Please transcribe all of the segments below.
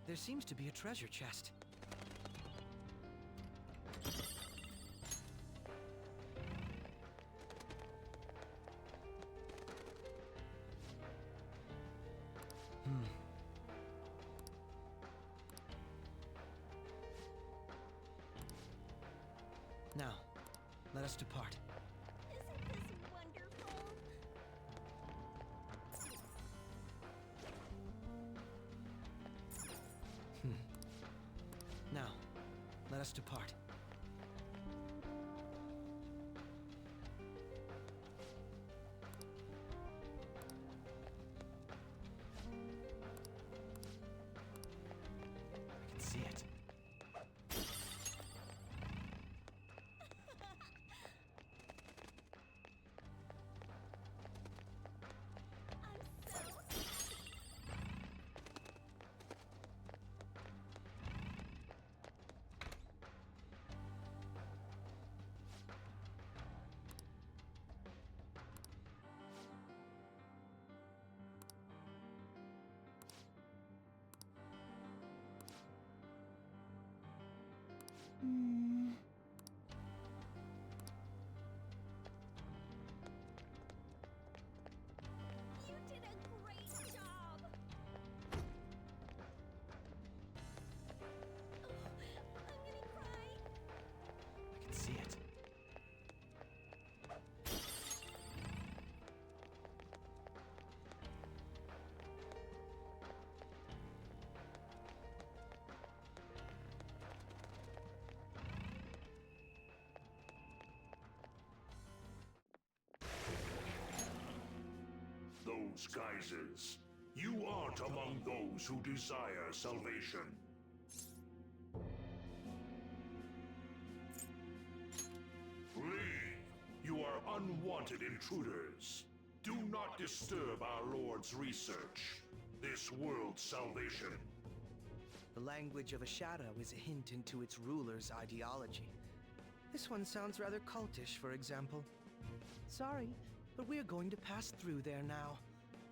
There seems to be a treasure chest. Now, let us depart. Isn't this wonderful? Now, let us depart. I can see it. I'm so You did a great job! Oh, I'm gonna cry. I can see it. Those geysers. You aren't among those who desire salvation. Leave! You are unwanted intruders. Do not disturb our Lord's research. This world's salvation. The language of a shadow is a hint into its ruler's ideology. This one sounds rather cultish, for example. Sorry, but we're going to pass through there now.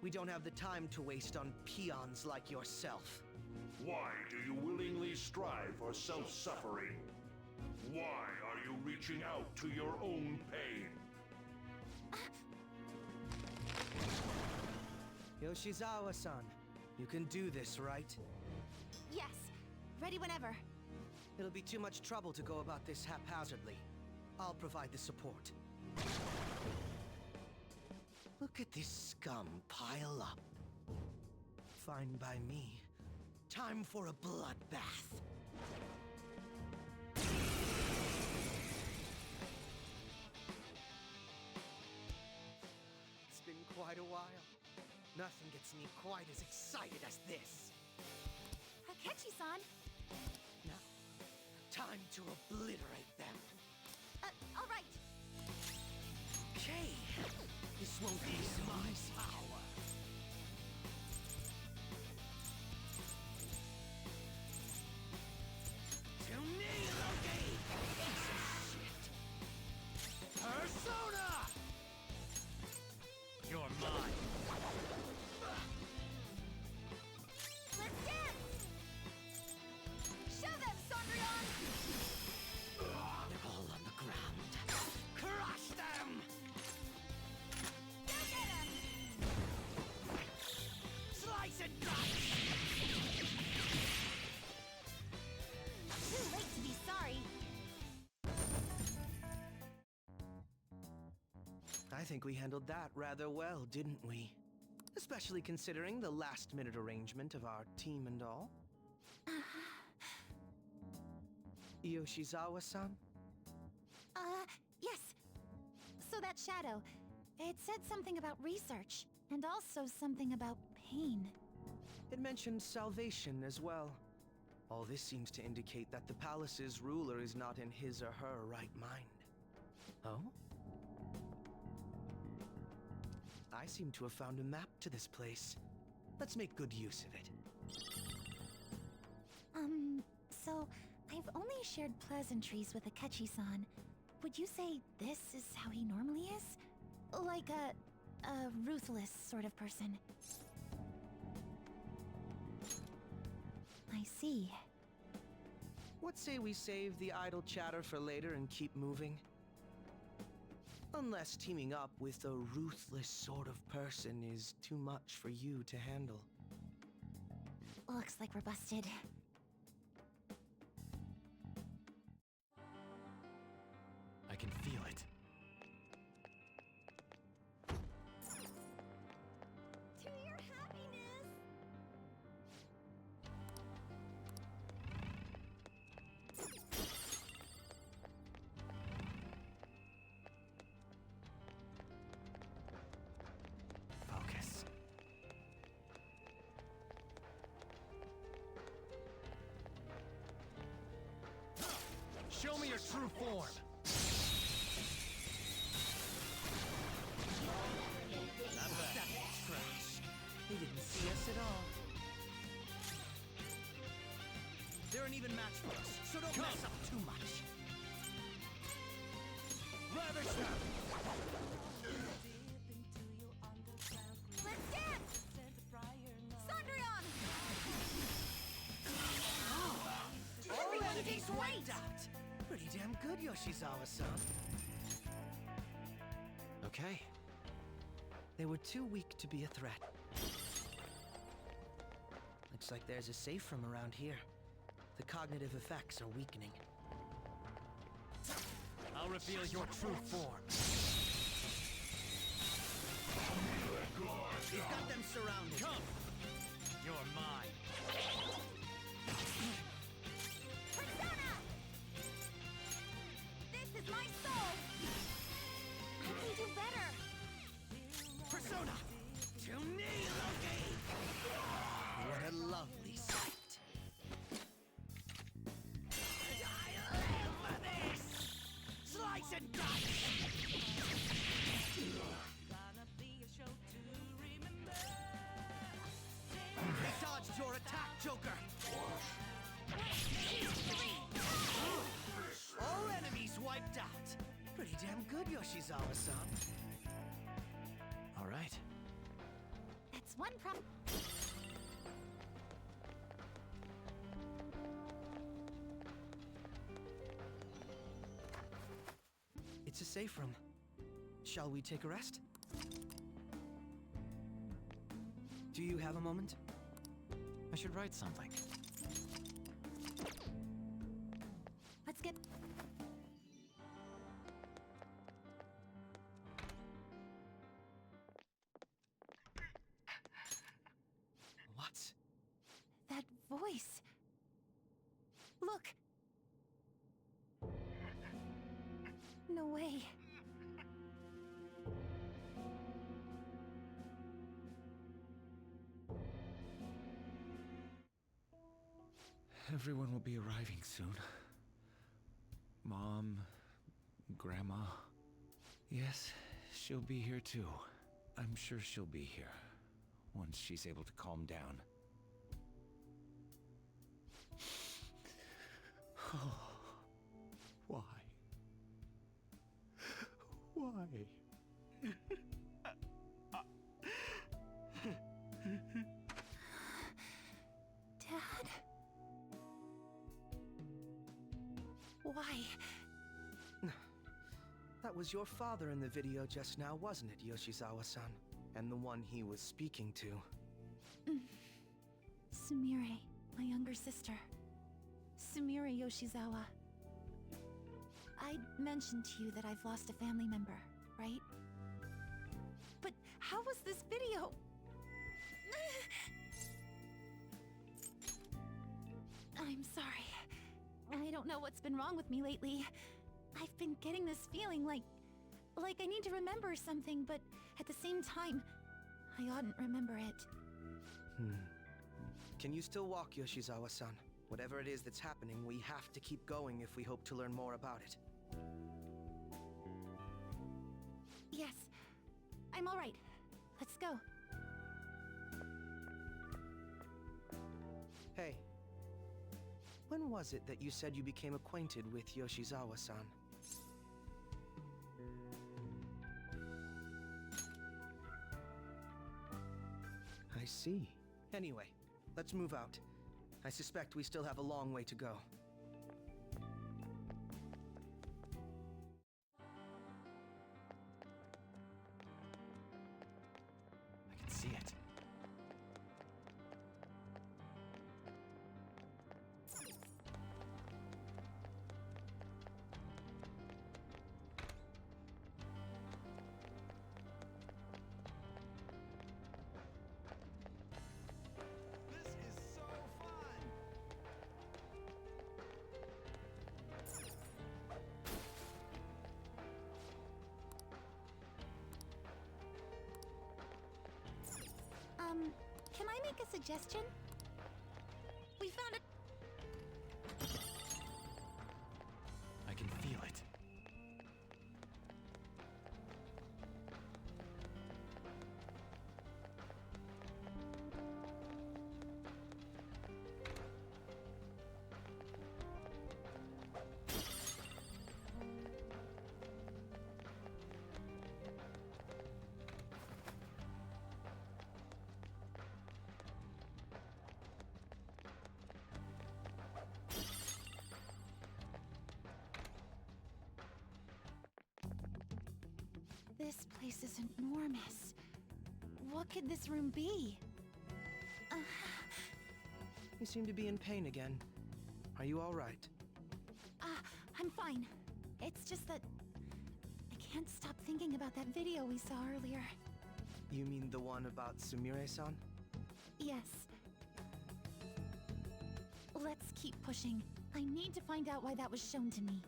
We don't have the time to waste on peons like yourself. Why do you willingly strive for self-suffering? Why are you reaching out to your own pain? Yoshizawa-san, you can do this, right? Yes, ready whenever. It'll be too much trouble to go about this haphazardly. I'll provide the support. Look at this scum pile up. Fine by me. Time for a bloodbath. It's been quite a while. Nothing gets me quite as excited as this. Akechi-san. Now, time to obliterate them. All right. Okay, this won't be my power. To me, Loki! Piece of shit! Persona! You're mine. Let's dance! Show them, Sondrion! They're all on the ground. Crush them! Go get him! Slice and dice! Too late to be sorry. I think we handled that rather well, didn't we? Especially considering the last-minute arrangement of our team and all. Yoshizawa-san? Yes. So that shadow, it said something about research, and also something about pain. It mentioned salvation as well. All this seems to indicate that the palace's ruler is not in his or her right mind. Oh? I seem to have found a map to this place. Let's make good use of it. So I've only shared pleasantries with Akechi-san. Would you say this is how he normally is? Like a ruthless sort of person. I see. What say we save the idle chatter for later and keep moving? Unless teaming up with a ruthless sort of person is too much for you to handle. Looks like we're busted. I can feel it. To your happiness! Focus. Show me your true form. That trash. They didn't see us at all. They're an even match for us, so don't mess up too much. Ravage them! Let's dance! Sandrion! Everyone takes weight! Pretty damn good, Yoshizawa-san. Okay. They were too weak to be a threat. Looks like there's a safe room around here. The cognitive effects are weakening. I'll reveal your true form. We've got them surrounded. Come! You're mine. Persona! This is my soul! I can do better! Persona! To me, Loki! What a lovely sight. I live for this! Slice and dice! They dodged your attack, Joker! All enemies wiped out! Pretty damn good, Yoshizawa-san. All right. That's one problem. It's a safe room. Shall we take a rest? Do you have a moment? I should write something. Let's get... What? that voice. Look! No way. Everyone will be arriving soon. Mom, Grandma. Yes, she'll be here too. I'm sure she'll be here once she's able to calm down. Why? Why? Dad? Why? That was your father in the video just now, wasn't it, Yoshizawa-san? And the one he was speaking to. Sumire, my younger sister. Sumire Yoshizawa. I mentioned to you that I've lost a family member, right? But how was this video? I'm sorry. I don't know what's been wrong with me lately. I've been getting this feeling like I need to remember something, but at the same time, I oughtn't remember it. Can you still walk, Yoshizawa-san? Whatever it is that's happening, we have to keep going if we hope to learn more about it. Yes, I'm all right. Let's go. Hey. When was it that you said you became acquainted with Yoshizawa-san? I see. Anyway, let's move out. I suspect we still have a long way to go. I can see it. This is so fun! Can I make a suggestion? We found a... I can feel it. This place is enormous. What could this room be? You seem to be in pain again. Are you all right? I'm fine. It's just that I can't stop thinking about that video we saw earlier. You mean the one about Sumire-san? Yes. Let's keep pushing. I need to find out why that was shown to me.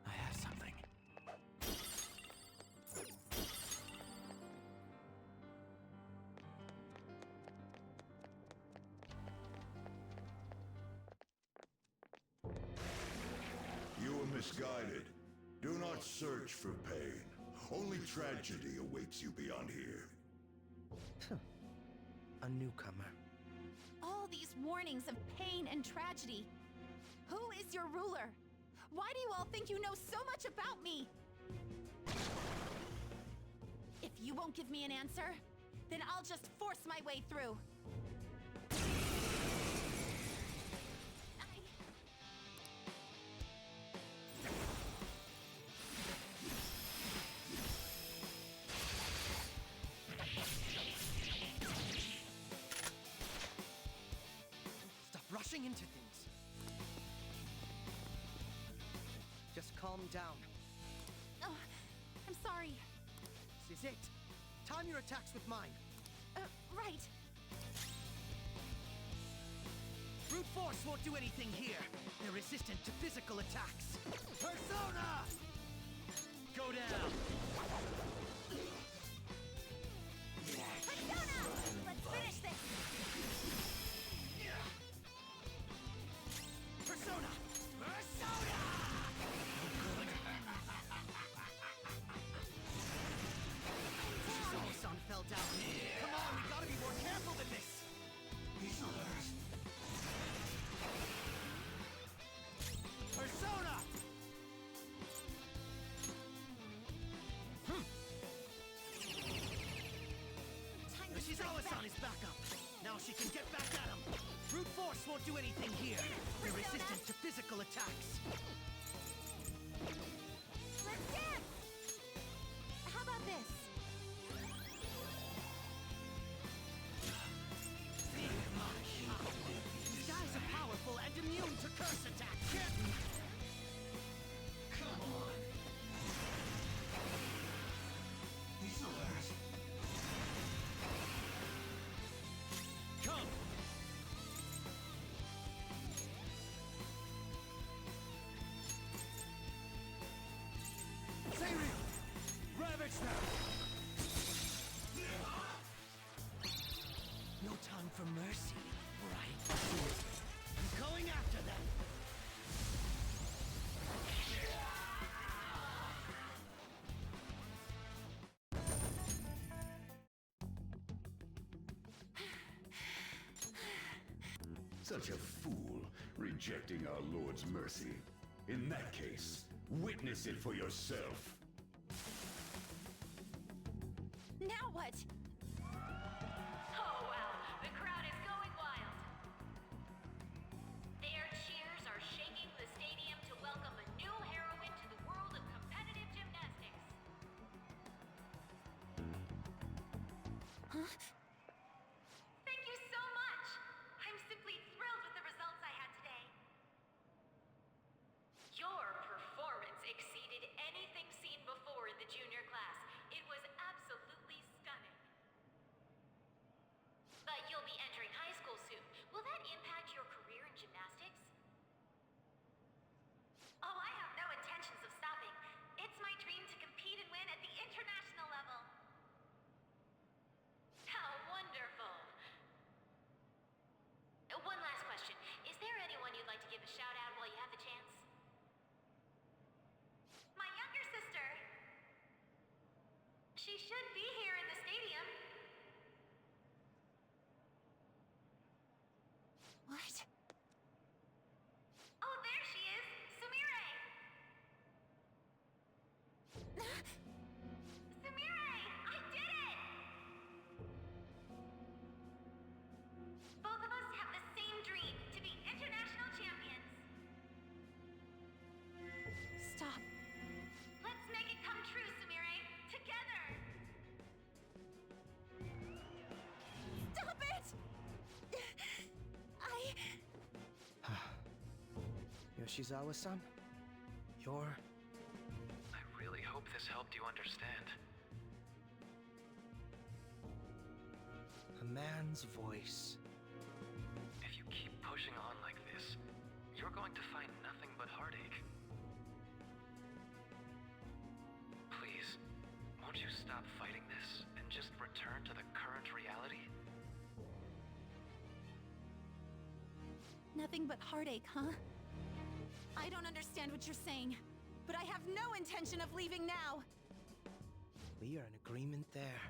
I have something. You were misguided. Do not search for pain. Only tragedy awaits you beyond here. A newcomer. All these warnings of pain and tragedy. Who is your ruler? Why do you all think you know so much about me? If you won't give me an answer, then I'll just force my way through. Stop rushing into things. Just calm down. Oh, I'm sorry. This is it. Time your attacks with mine. Right. Brute force won't do anything here. They're resistant to physical attacks. Persona! Go down! Persona! Let's finish this! Persona! Persona! Sawa-san fell down. Come on, we gotta be more careful than this. Persona! Time to strike Yoshizawa-san back. is back up. Now she can get back at him. Brute force won't do anything here. They're Persona. resistant to physical attacks. Let's dance! How about this? These guys are powerful and immune to curse attacks. Come on. Come! Seiryu! Ravage them! No time for mercy, right? I'm going after them! Such a fool, rejecting our Lord's mercy. In that case, witness it for yourself. Now what? Oh, Thank you so much! I'm simply thrilled with the results I had today. Your performance exceeded anything seen before in the junior class. It was absolutely stunning. But you'll be entering high school soon. Will that impact your career in gymnastics? Oh, I have no intentions of stopping. It's my dream to compete and win at the international level. How wonderful! One last question. Is there anyone you'd like to give a shout out while you have the chance? My younger sister! She should be here in the stadium. What? Oh, there she is! Sumire! Sumire! I did it! Both of us have the same dream, to be international champions. Stop. Let's make it come true, Sumire! Together! Stop it! Yoshizawa-san, you're... I really hope this helped you understand. a man's voice. If you keep pushing on like this, you're going to find nothing but heartache. Please, won't you stop fighting this and just return to the current reality? Nothing but heartache, huh? I don't understand what you're saying, but I have no intention of leaving now! We are in agreement there.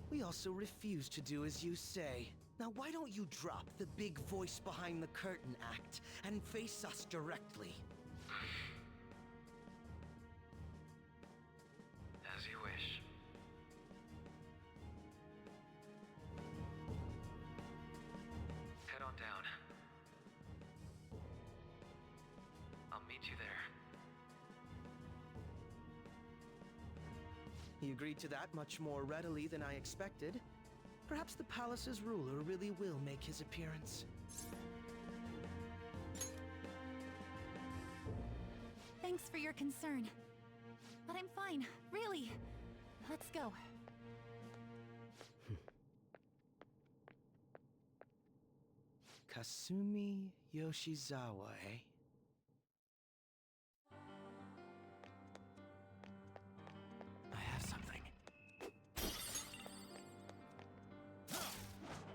We also refuse to do as you say. Now why don't you drop the big voice behind the curtain act and face us directly? As you wish. Head on down. I'll meet you there. He agreed to that much more readily than I expected. Perhaps the palace's ruler really will make his appearance. Thanks for your concern. But I'm fine, really. Let's go. Kasumi Yoshizawa, eh? I have something.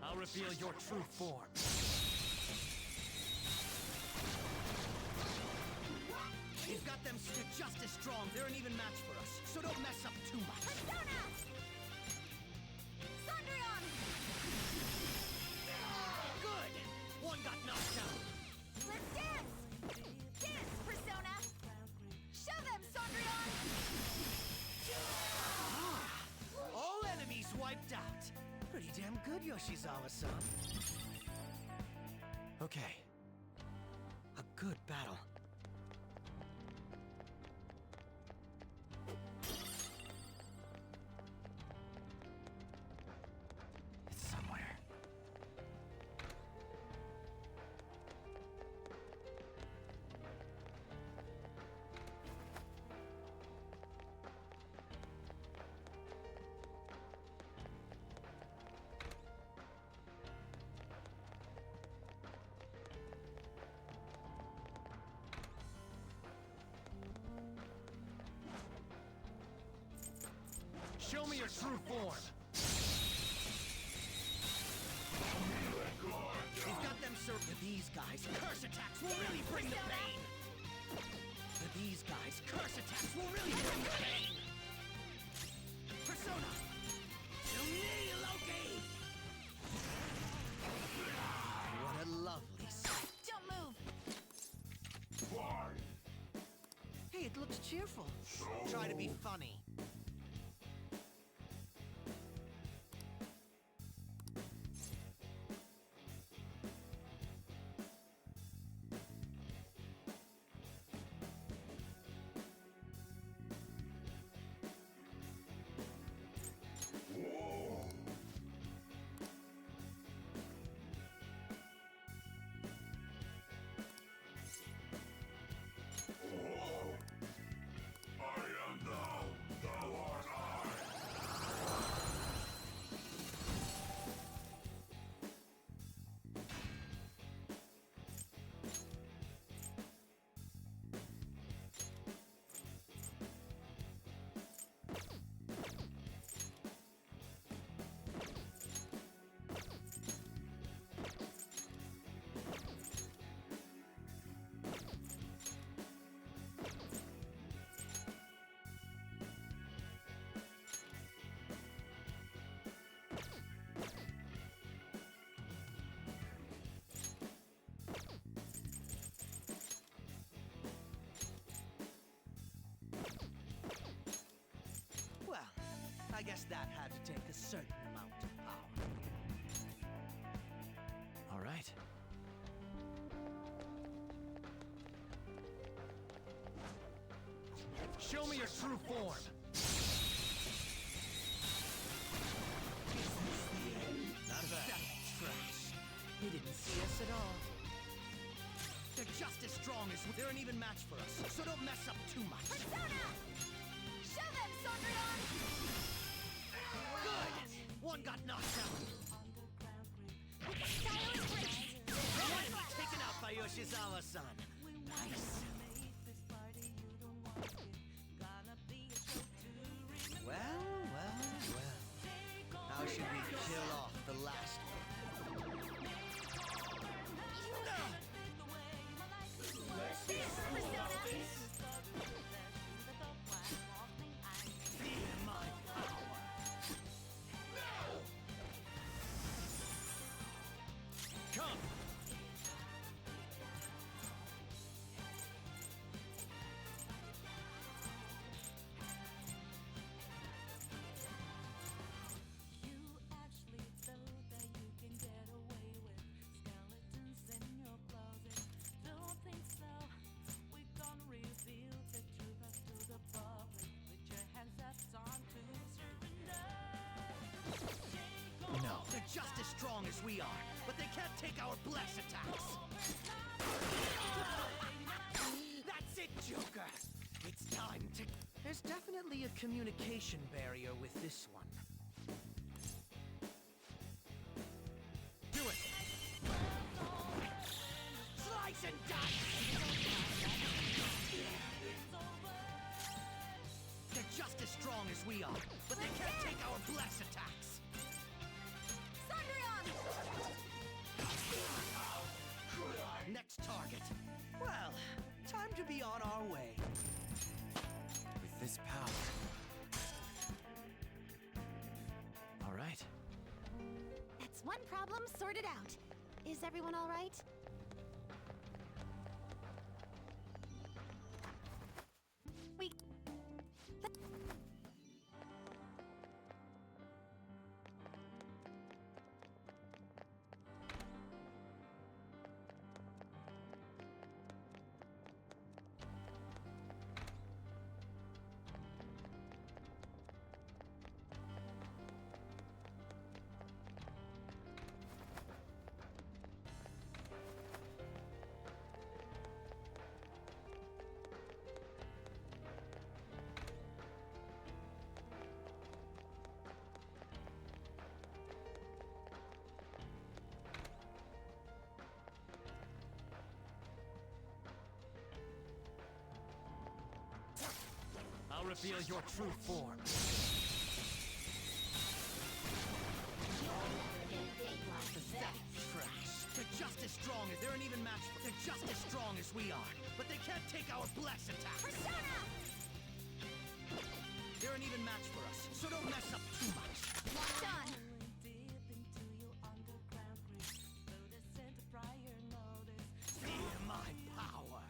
I'll reveal your true form. We've got them stood just as strong. They're an even match for us, so don't mess up too much. Persona! Sondrion! Good! One got knocked out. Let's dance! Dance, Persona! Show them, Sondrion! All enemies wiped out. Pretty damn good, Yoshizawa-san. Okay. A good battle. It's somewhere. Show me your true form. We've got them served with these guys. Curse attacks will really bring the pain. With these guys, curse attacks will really bring the pain. Persona! To me, Loki! What a lovely sight. Don't move! Why? Hey, it looks cheerful. Try to be funny. guess that had to take a certain amount of power. All right. Show me your true form. Not bad. Trash. They didn't see us at all. They're just as strong as we. They're an even match for us, so don't mess up too much. Persona! Show them, Sondrion! Good! One got knocked out. Style is great! One taken out by Yoshizawa-san. Nice. Well, well, well. How should we kill off the last one? Persona! Feel my power. Come. No. They're just as strong as we are, but they can't take our bless attacks. That's it, Joker. It's time to... There's definitely a communication barrier with this one. Do it! Slice and dice! They're just as strong as we are, but they can't take our bless attacks. Sondrion! Next target. Well, time to be on our way. With this power. All right. That's one problem sorted out. Is everyone all right? We... I'll reveal your true form. Pathetic trash. They're just as strong as... They're an even match. They're just as strong as we are, but they can't take our bless attacks. Persona! They're an even match for us, so don't mess up too much. Locked on! Feel my power.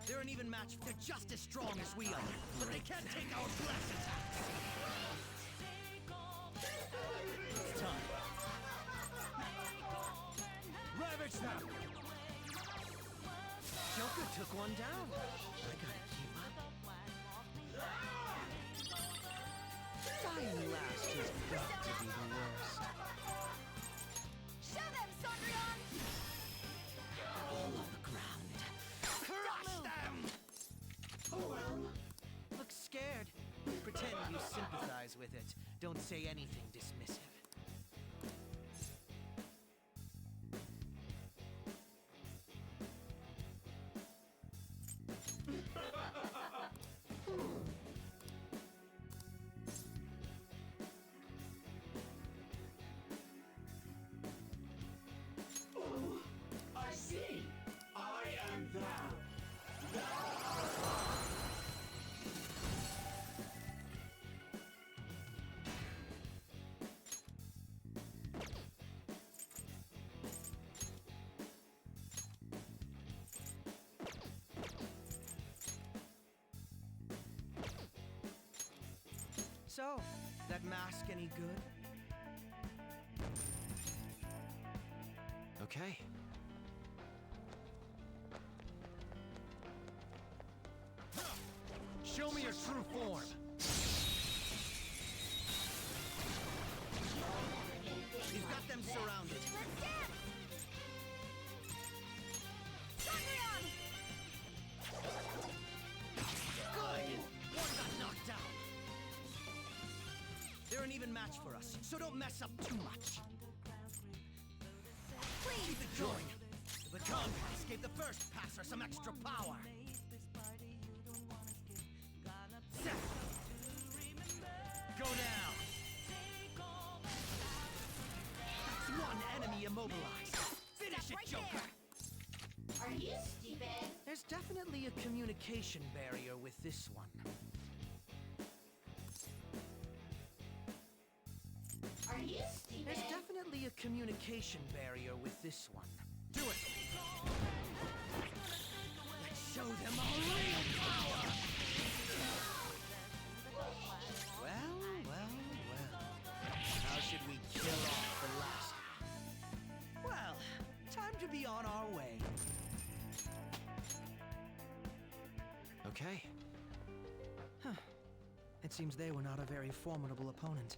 They're an even match. They're just as strong as we are, but they can't take our bless attacks. It's time. Ravage them! Joker took one down. I gotta keep up. Dying last has got to be the worst. Show them, Sondrion! All on the ground. Crush them! Oh well. Look scared. Pretend you sympathize with it. Don't say anything dismissive. I see. I am thou. So, that mask any good? Okay. Show me your true form! We've got them surrounded. Let's dance! Zagreon! Good! One got knocked down. They're an even match for us, so don't mess up too much. Please! Keep it going. The baton pass gave the first passer some extra power. Set. Go down! That's one enemy immobilized. Finish it, right Joker! Are you stupid? There's definitely a communication barrier with this one. Are you stupid? There's definitely a communication barrier with this one. Do it! Let's show them our real power! Well. How should we kill off the last one? Well, time to be on our way. Okay. It seems they were not a very formidable opponent.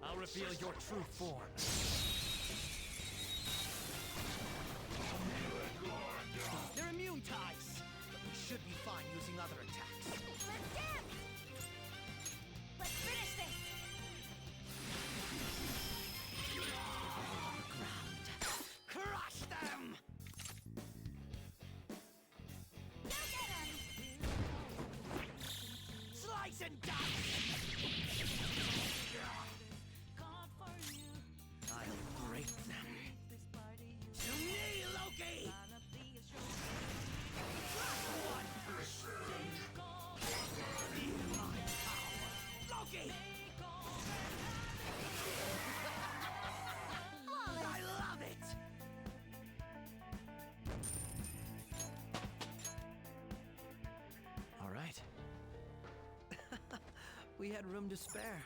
I'll reveal your true form. They're immune ties, but we should be fine using other attacks. Let's dance! Let's finish this! On the ground. Crush them! Go get him! Slice and dice! I'll break them. To me, Loki! One! Feel my power! Loki! I love it! All right. We had room to spare.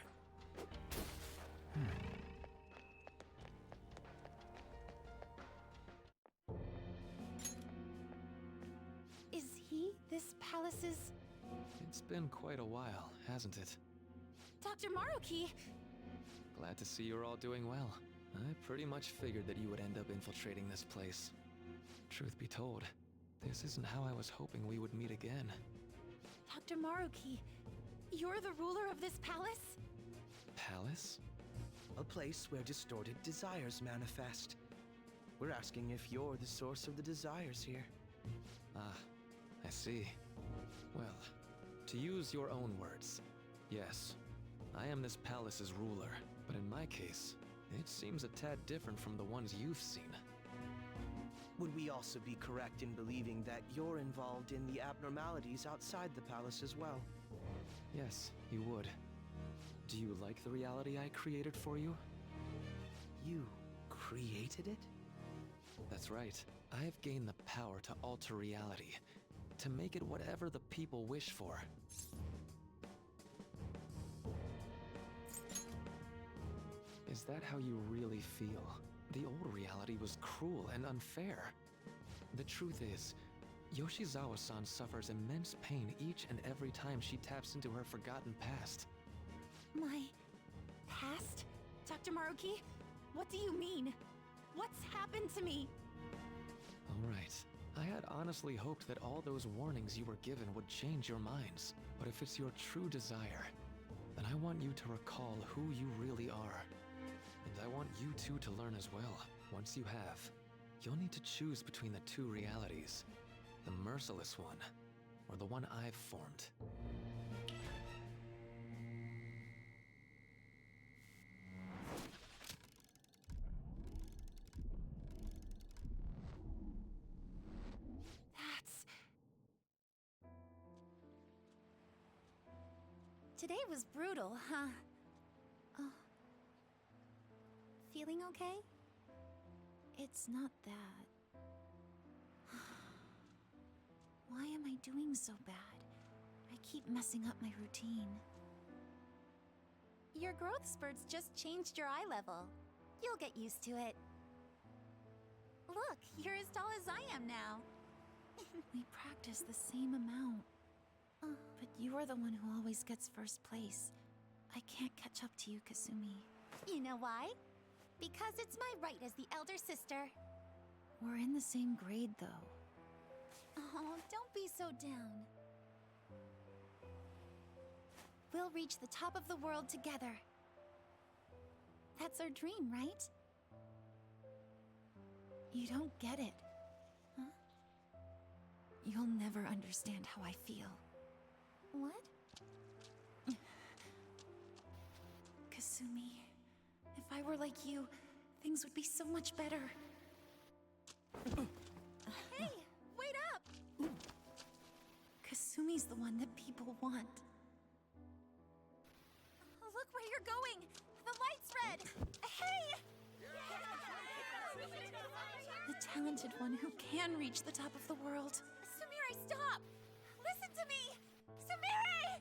Is he this palace's... It's been quite a while, hasn't it? Dr. Maruki? Glad to see you're all doing well. I pretty much figured that you would end up infiltrating this place. Truth be told, this isn't how I was hoping we would meet again. Dr. Maruki, you're the ruler of this palace? Palace? A place where distorted desires manifest. We're asking if you're the source of the desires here. Ah, I see. Well, to use your own words, yes, I am this palace's ruler, but in my case, it seems a tad different from the ones you've seen. Would we also be correct in believing that you're involved in the abnormalities outside the palace as well? Yes, you would. Do you like the reality I created for you? You created it? That's right. I've gained the power to alter reality, to make it whatever the people wish for. Is that how you really feel? The old reality was cruel and unfair. The truth is, Yoshizawa-san suffers immense pain each and every time she taps into her forgotten past. My... past? Dr. Maruki? What do you mean? What's happened to me? Right. I had honestly hoped that all those warnings you were given would change your minds. But if it's your true desire, then I want you to recall who you really are. And I want you two to learn as well. Once you have, you'll need to choose between the two realities. The merciless one, or the one I've formed. Today was brutal, huh? Oh. Feeling okay? It's not that. Why am I doing so bad? I keep messing up my routine. Your growth spurts just changed your eye level. You'll get used to it. Look, you're as tall as I am now. We practice the same amount. But you are the one who always gets first place. I can't catch up to you, Kasumi. You know why? Because it's my right as the elder sister. We're in the same grade, though. Oh, don't be so down. We'll reach the top of the world together. That's our dream, right? You don't get it. Huh? You'll never understand how I feel. What? Kasumi, if I were like you, things would be so much better. Hey, wait up! Kasumi's the one that people want. Look where you're going! The light's red! Hey! The talented one who can reach the top of the world. Sumire, stop! Listen to me! Sumire!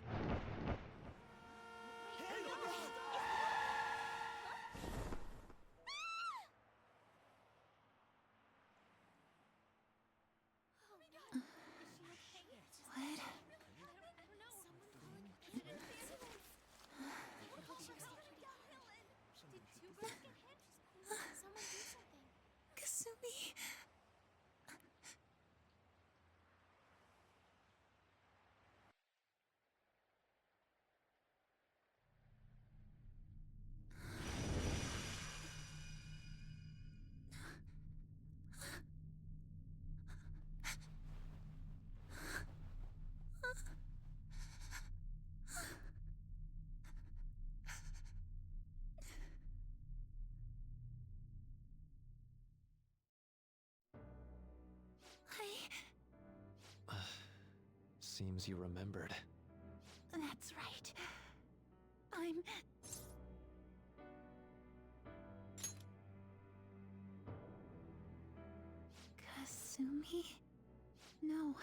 What? Kasumi. Seems you remembered. That's right. I'm... Kasumi? No,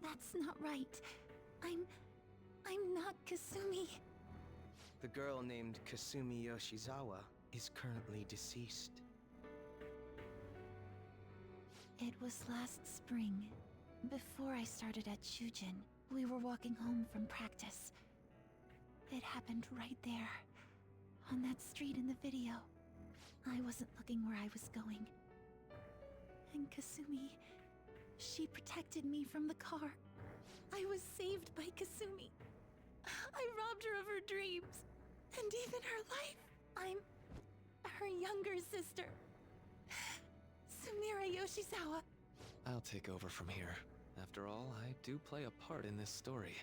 that's not right. I'm not Kasumi. The girl named Kasumi Yoshizawa is currently deceased. It was last spring. Before I started at Shujin, we were walking home from practice. It happened right there, on that street in the video. I wasn't looking where I was going. And Kasumi, she protected me from the car. I was saved by Kasumi. I robbed her of her dreams, and even her life. I'm her younger sister, Sumire Yoshizawa. I'll take over from here. After all, I do play a part in this story.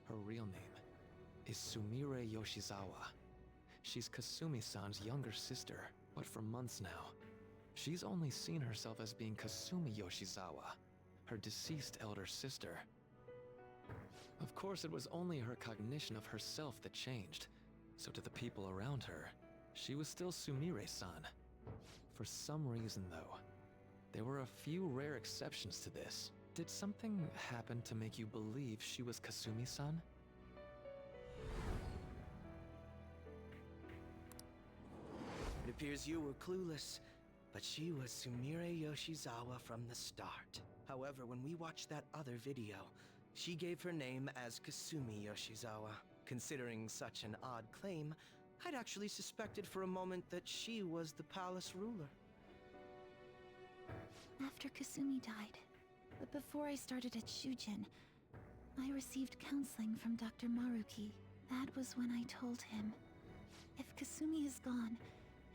Her real name is Sumire Yoshizawa. She's Kasumi-san's younger sister, but for months now, she's only seen herself as being Kasumi Yoshizawa, her deceased elder sister. Of course, it was only her cognition of herself that changed, so to the people around her, she was still Sumire-san. For some reason, though, there were a few rare exceptions to this. Did something happen to make you believe she was Kasumi-san? It appears you were clueless, but she was Sumire Yoshizawa from the start. However, when we watched that other video, she gave her name as Kasumi Yoshizawa. Considering such an odd claim, I'd actually suspected for a moment that she was the palace ruler. after Kasumi died. But before I started at Shujin, I received counseling from Dr. Maruki. That was when I told him, if Kasumi is gone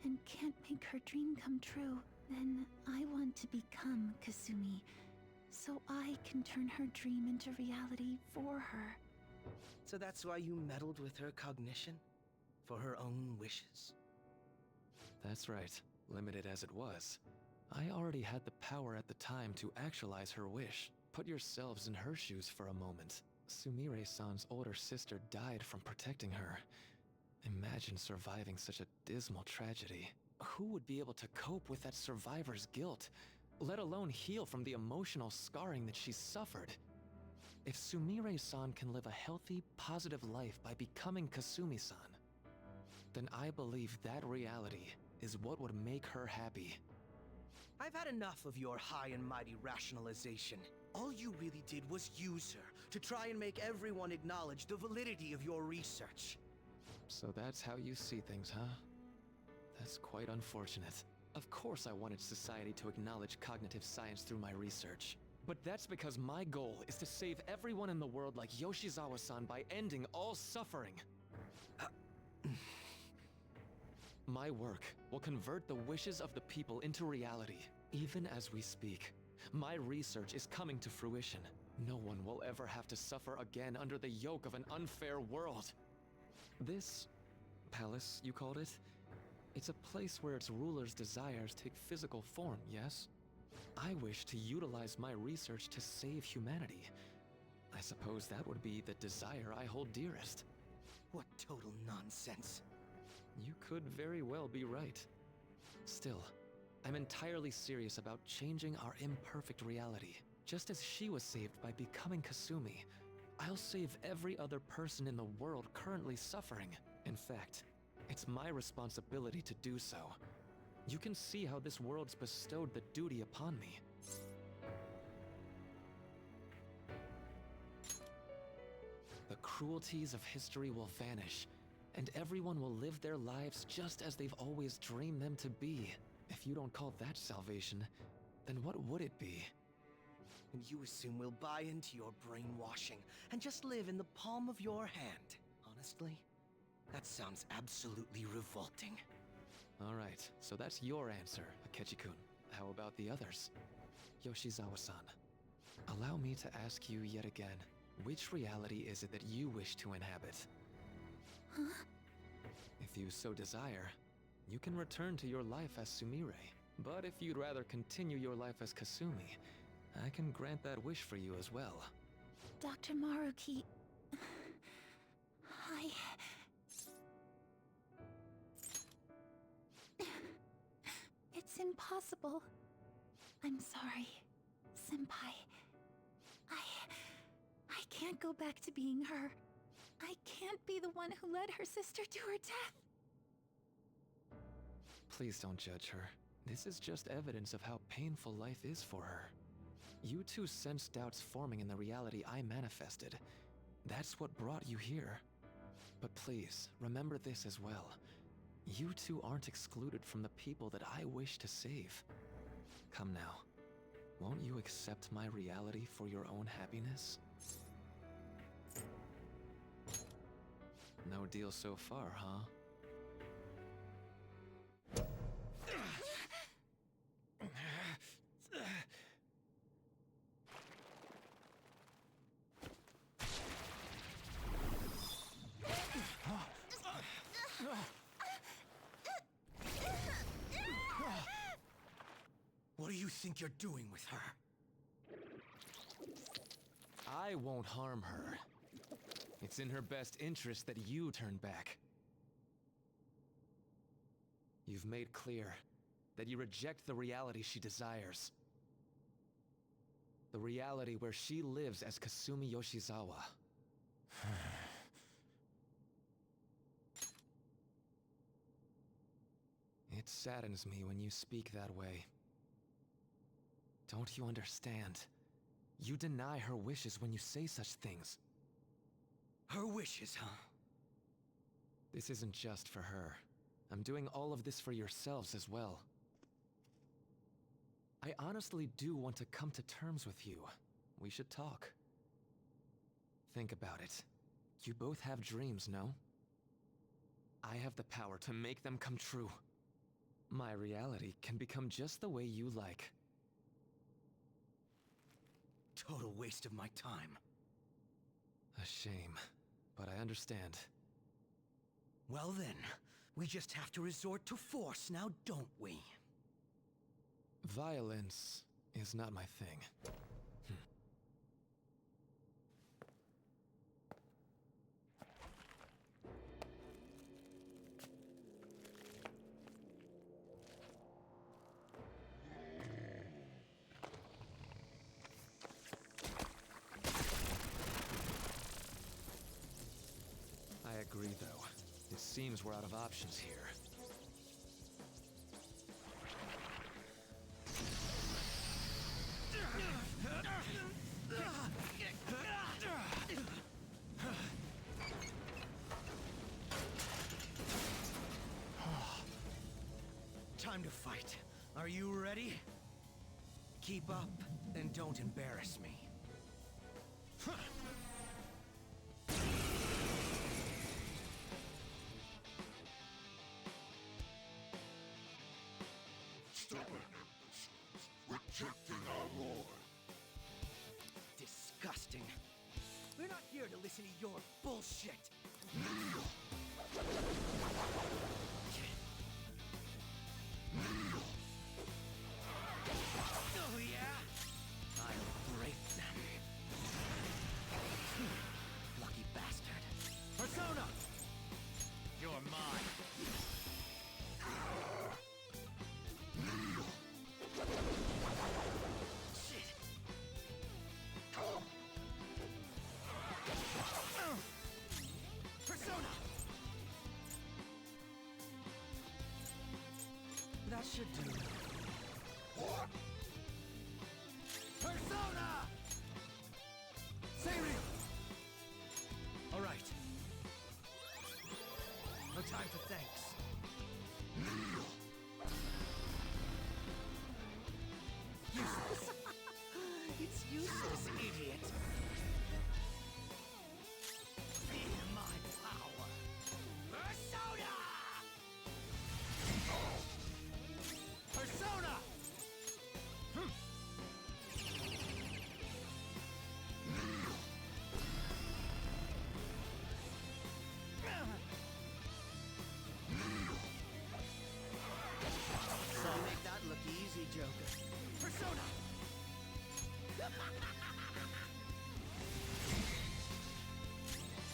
and can't make her dream come true, then I want to become Kasumi, so I can turn her dream into reality for her. So that's why you meddled with her cognition? For her own wishes? That's right, limited as it was. I already had the power at the time to actualize her wish. Put yourselves in her shoes for a moment. Sumire-san's older sister died from protecting her. Imagine surviving such a dismal tragedy. Who would be able to cope with that survivor's guilt, let alone heal from the emotional scarring that she suffered? If Sumire-san can live a healthy, positive life by becoming Kasumi-san, then I believe that reality is what would make her happy. I've had enough of your high and mighty rationalization. All you really did was use her to try and make everyone acknowledge the validity of your research. So that's how you see things, huh? That's quite unfortunate. Of course I wanted society to acknowledge cognitive science through my research. But that's because my goal is to save everyone in the world like Yoshizawa-san by ending all suffering. My work will convert the wishes of the people into reality, even as we speak. My research is coming to fruition. No one will ever have to suffer again under the yoke of an unfair world. This palace, you called it? It's a place where its ruler's desires take physical form, yes? I wish to utilize my research to save humanity. I suppose that would be the desire I hold dearest. What total nonsense. You could very well be right. Still, I'm entirely serious about changing our imperfect reality. Just as she was saved by becoming Kasumi, I'll save every other person in the world currently suffering. In fact, it's my responsibility to do so. You can see how this world's bestowed the duty upon me. The cruelties of history will vanish, and everyone will live their lives just as they've always dreamed them to be. If you don't call that salvation, then what would it be? And you assume we'll buy into your brainwashing and just live in the palm of your hand. Honestly, that sounds absolutely revolting. Alright, so that's your answer, Akechi-kun. How about the others? Yoshizawa-san, allow me to ask you yet again, which reality is it that you wish to inhabit? Huh? If you so desire, you can return to your life as Sumire. But if you'd rather continue your life as Kasumi, I can grant that wish for you as well. Dr. Maruki... It's impossible. I'm sorry, Senpai. I can't go back to being her. I can't be the one who led her sister to her death. Please don't judge her. This is just evidence of how painful life is for her. You two sensed doubts forming in the reality I manifested. That's what brought you here. But please, remember this as well. You two aren't excluded from the people that I wish to save. Come now. Won't you accept my reality for your own happiness? No deal so far, huh? What do you think you're doing with her? I won't harm her. It's in her best interest that you turn back. You've made clear that you reject the reality she desires. The reality where she lives as Kasumi Yoshizawa. It saddens me when you speak that way. Don't you understand? You deny her wishes when you say such things. Her wishes, huh? This isn't just for her. I'm doing all of this for yourselves as well. I honestly do want to come to terms with you. We should talk. Think about it. You both have dreams, no? I have the power to make them come true. My reality can become just the way you like. Total waste of my time. A shame, but I understand. Well then, we just have to resort to force now, don't we? Violence is not my thing. I agree, though. It seems we're out of options here. Time to fight. Are you ready? Keep up, and don't embarrass me. Stubborn imbeciles, rejecting our lord. Disgusting. We're not here to listen to your bullshit. Kneel! Oh yeah? I'll break them. Lucky bastard. Persona! You're mine. Shit. Persona! That should do. What? Persona! Seiryu! All right. No time for thanks. Useless. It's useless, idiot. Feel my power. Persona! Persona! So make that look easy, Joker. Persona!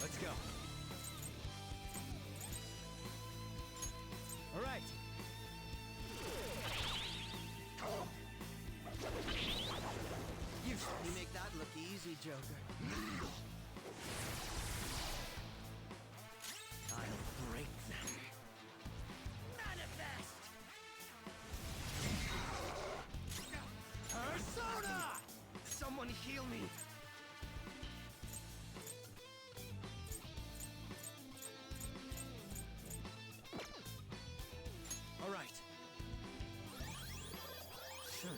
Let's go. All right. You make that look easy, Joker. I'll break them. Manifest! Persona! Someone heal me! All right. Feel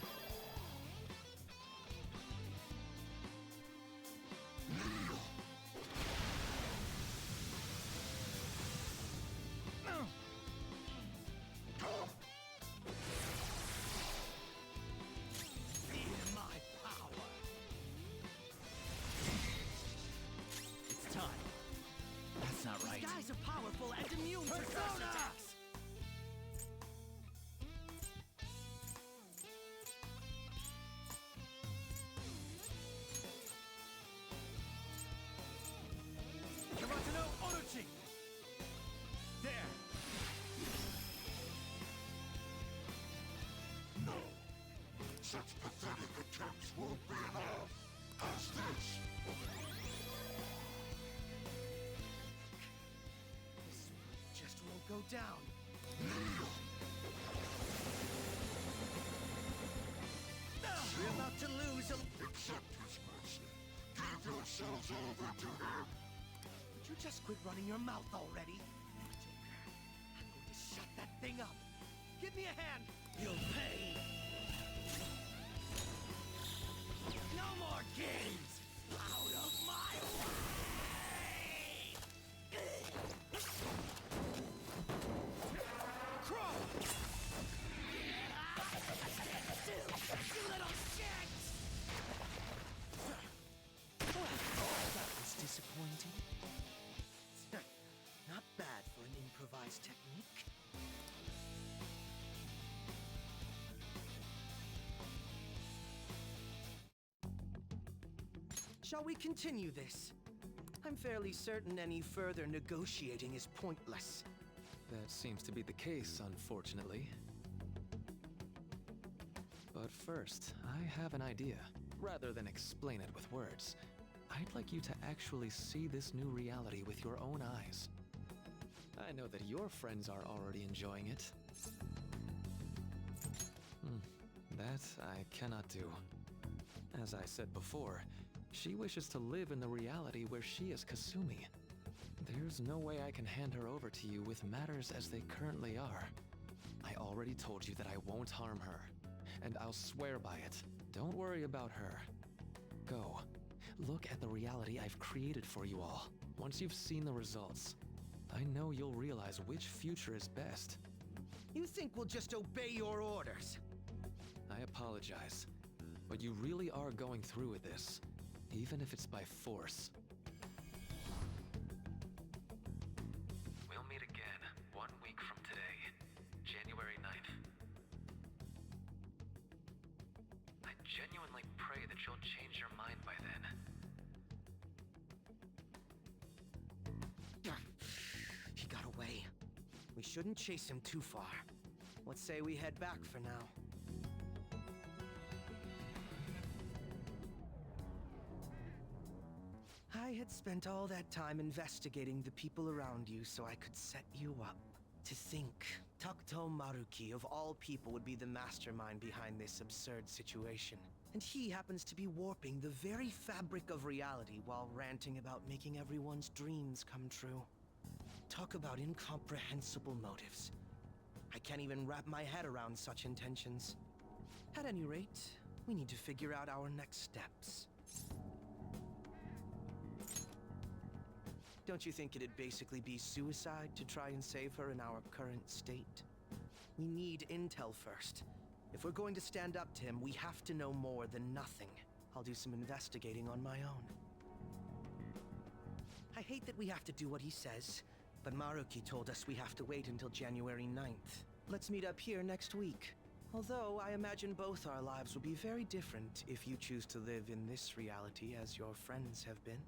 my power. It's time. That's not right. These guys are powerful and immune to curse attacks. Yamato no Orochi! There! No. Such pathetic attempts won't be enough. As this. This just won't go down. We're about to lose a... Accept his mercy. Give yourselves over to him. Would you just quit running your mouth already? Joker, I'm going to shut that thing up. Give me a hand. You'll pay. No more games! Out of my way! Crawl! Still, you little shit! That was disappointing. Not bad for an improvised technique. Shall we continue this? I'm fairly certain any further negotiating is pointless. That seems to be the case, unfortunately. But first, I have an idea. Rather than explain it with words, I'd like you to actually see this new reality with your own eyes. I know that your friends are already enjoying it. That I cannot do. As I said before, she wishes to live in the reality where she is Kasumi. There's no way I can hand her over to you with matters as they currently are. I already told you that I won't harm her, and I'll swear by it. Don't worry about her. Go. Look at the reality I've created for you all. Once you've seen the results, I know you'll realize which future is best. You think we'll just obey your orders? I apologize, but you really are going through with this, even if it's by force. We'll meet again 1 week from today, January 9th. I genuinely pray that you'll change your mind by then. He got away. We shouldn't chase him too far. Let's say we head back for now. I had spent all that time investigating the people around you so I could set you up. To think, Takuto Maruki of all people would be the mastermind behind this absurd situation. And he happens to be warping the very fabric of reality while ranting about making everyone's dreams come true. Talk about incomprehensible motives. I can't even wrap my head around such intentions. At any rate, we need to figure out our next steps. Don't you think it'd basically be suicide to try and save her in our current state? We need intel first. If we're going to stand up to him, we have to know more than nothing. I'll do some investigating on my own. I hate that we have to do what he says, but Maruki told us we have to wait until January 9th. Let's meet up here next week. Although I imagine both our lives will be very different if you choose to live in this reality as your friends have been.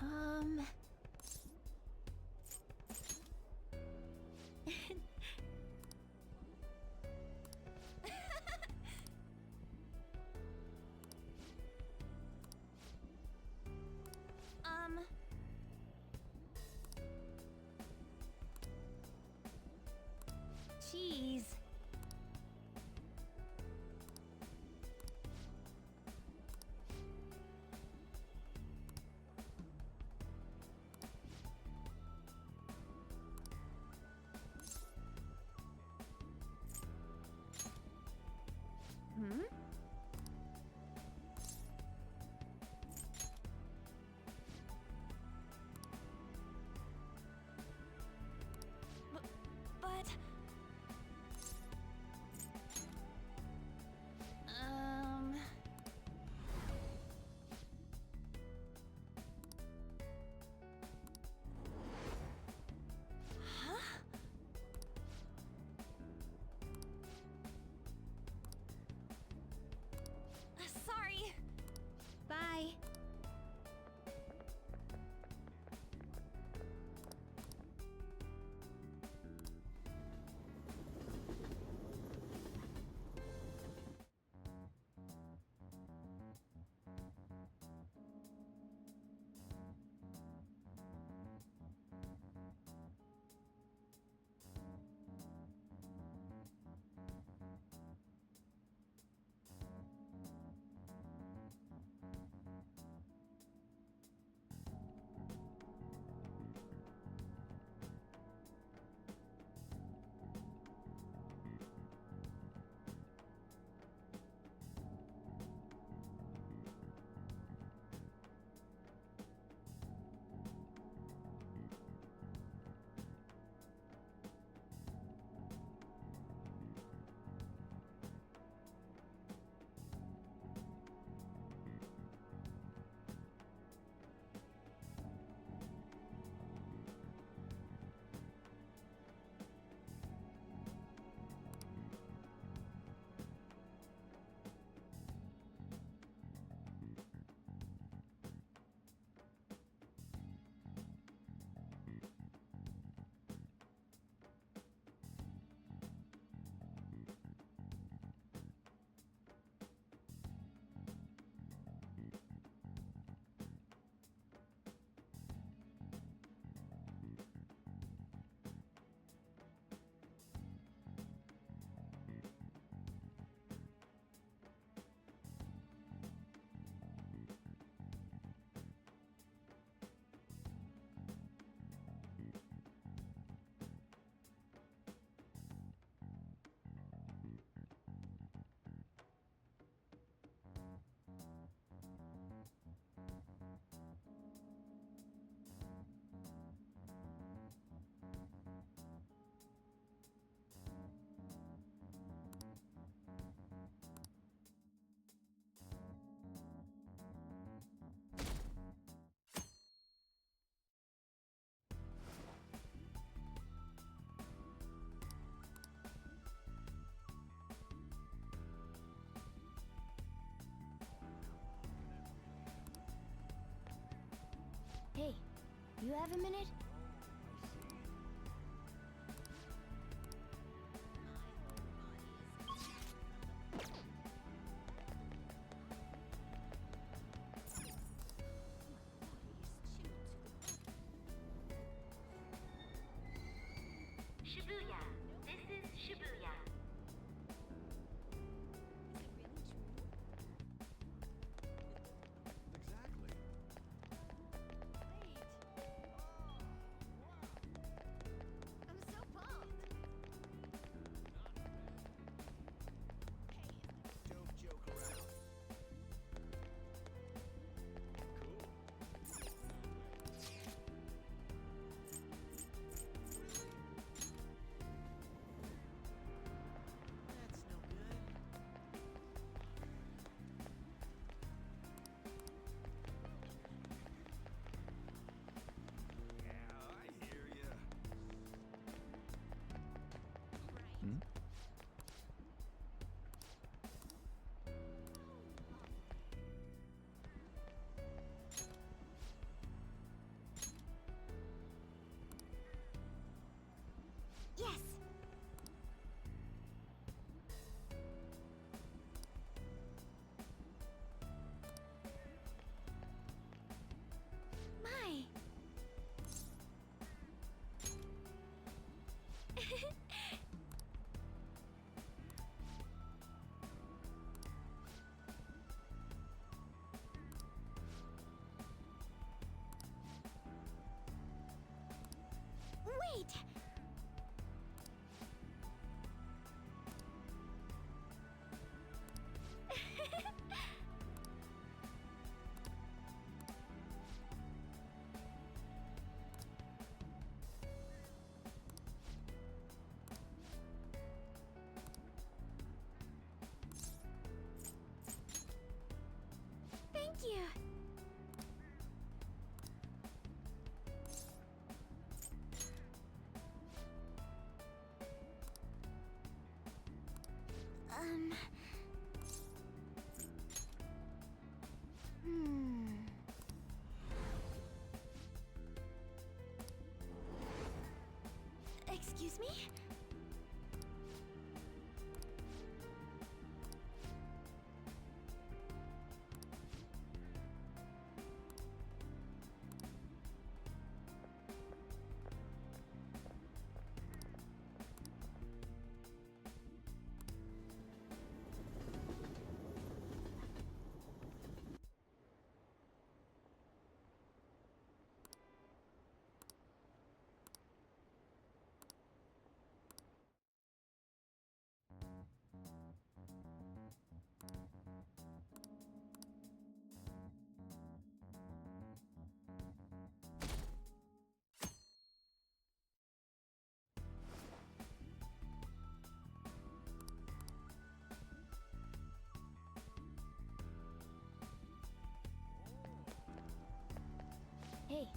Um... Cheese. Hmm? But... Huh? Sorry. Bye. Hey, you have a minute? Shibuya. This is Shibuya. Exactly. Excuse me? Hey,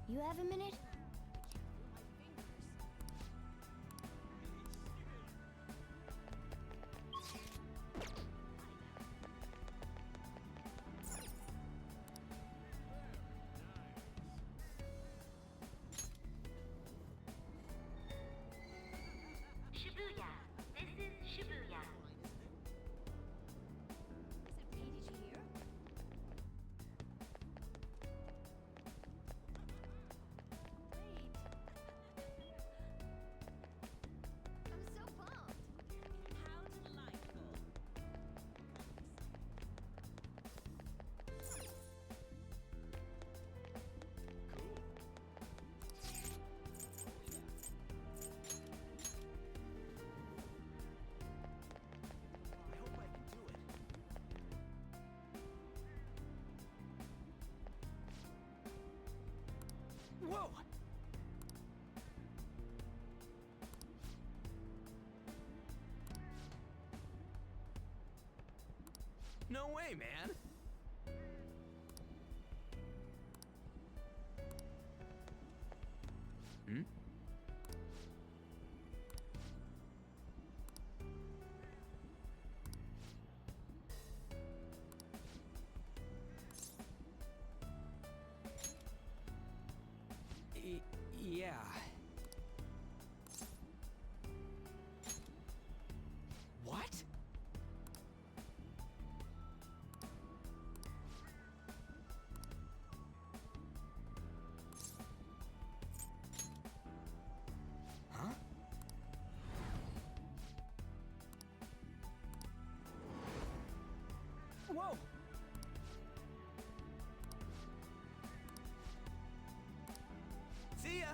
you have a minute? Shibuya. This is Shibuya. I hope I can do it. Whoa! No way, man! Hmm? Yeah. What? Huh? Whoa! See ya!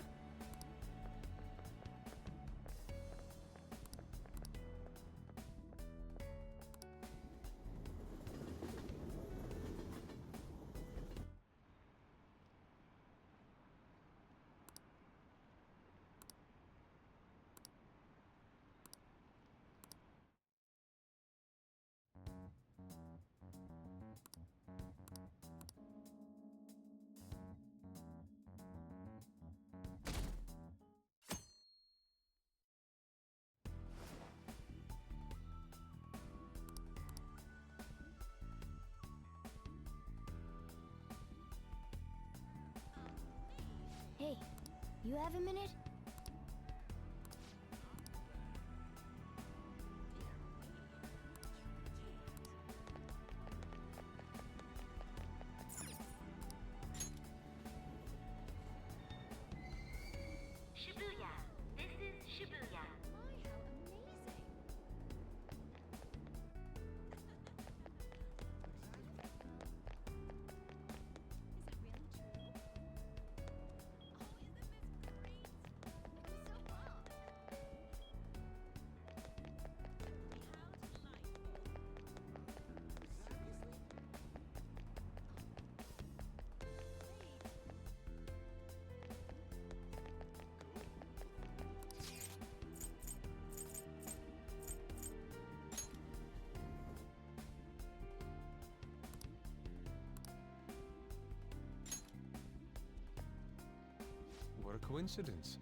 Hey, you have a minute? Shibuya. This is Shibuya. What a coincidence.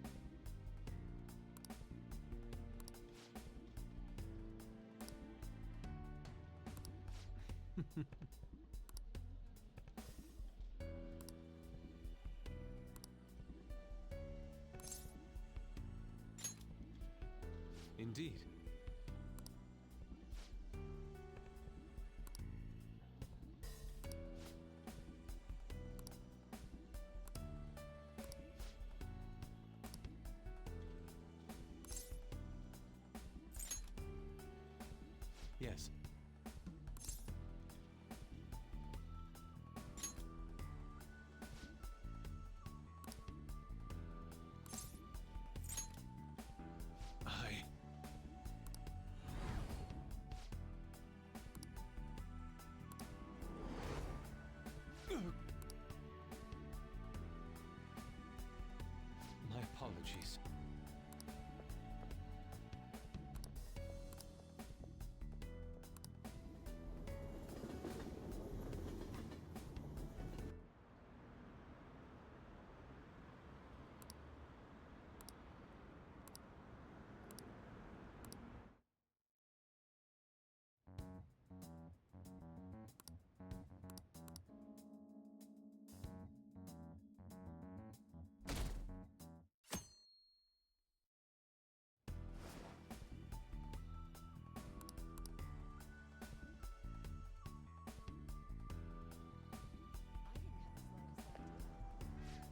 Indeed. Yes. My apologies.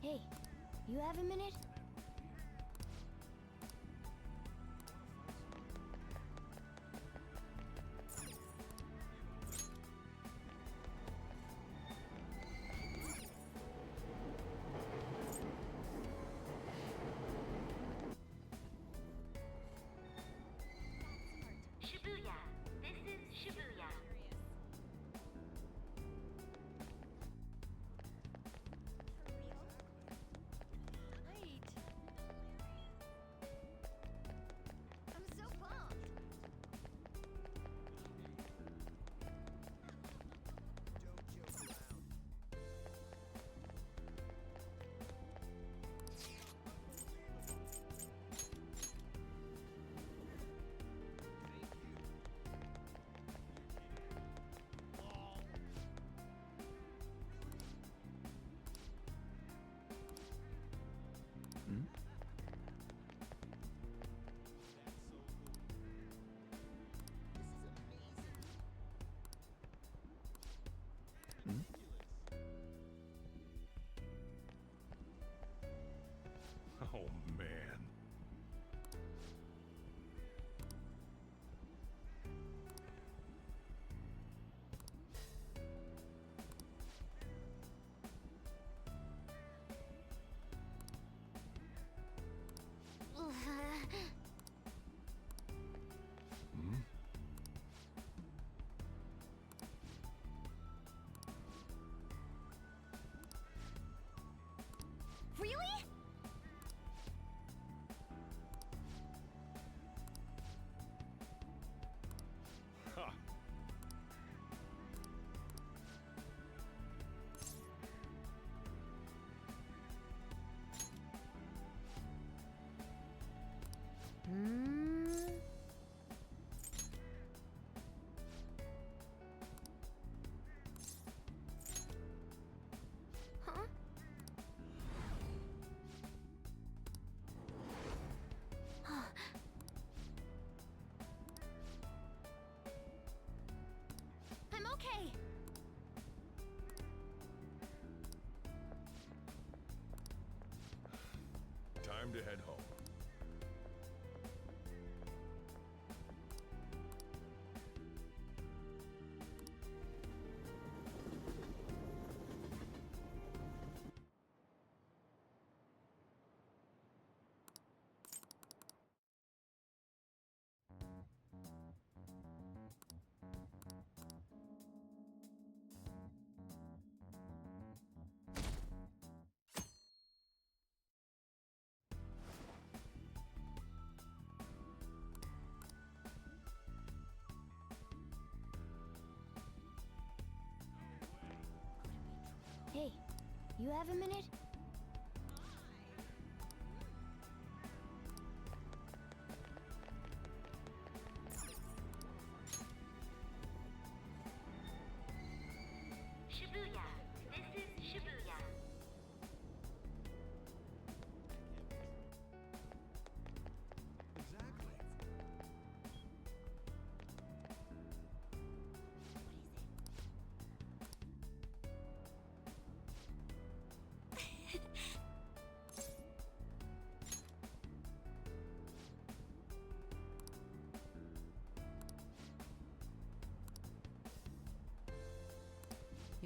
Hey, you have a minute? Shibuya. This is Shibuya. Wait. I'm so pumped. Hmm? Hmm? Oh, man. Hmm? Really? Ha! Hmm? Huh? I'm okay. Time to head home. Hey, you have a minute? Shibuya. This is Shibuya. Exactly.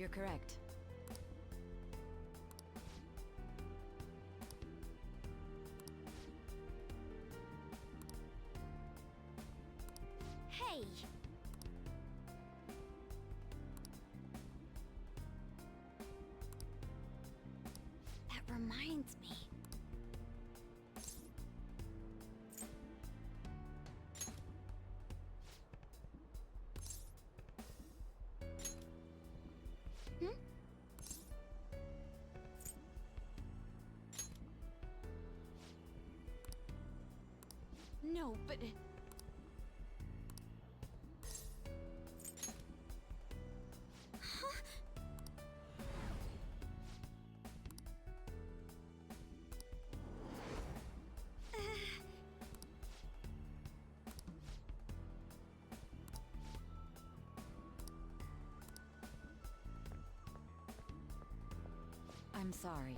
You're correct. Hey! That reminds me. Hmm? No, but... I'm sorry.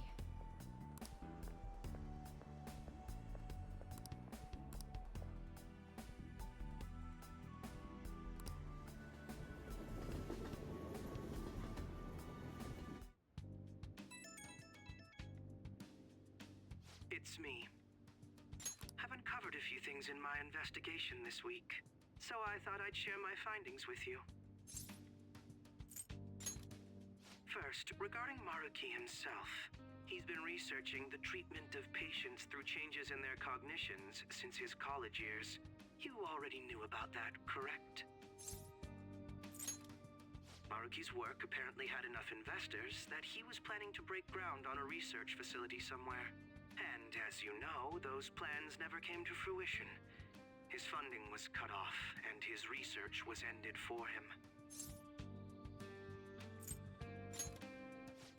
It's me. I've uncovered a few things in my investigation this week, so I thought I'd share my findings with you. First, regarding Maruki himself. He's been researching the treatment of patients through changes in their cognitions since his college years. You already knew about that, correct? Maruki's work apparently had enough investors that he was planning to break ground on a research facility somewhere. And as you know, those plans never came to fruition. His funding was cut off, and his research was ended for him.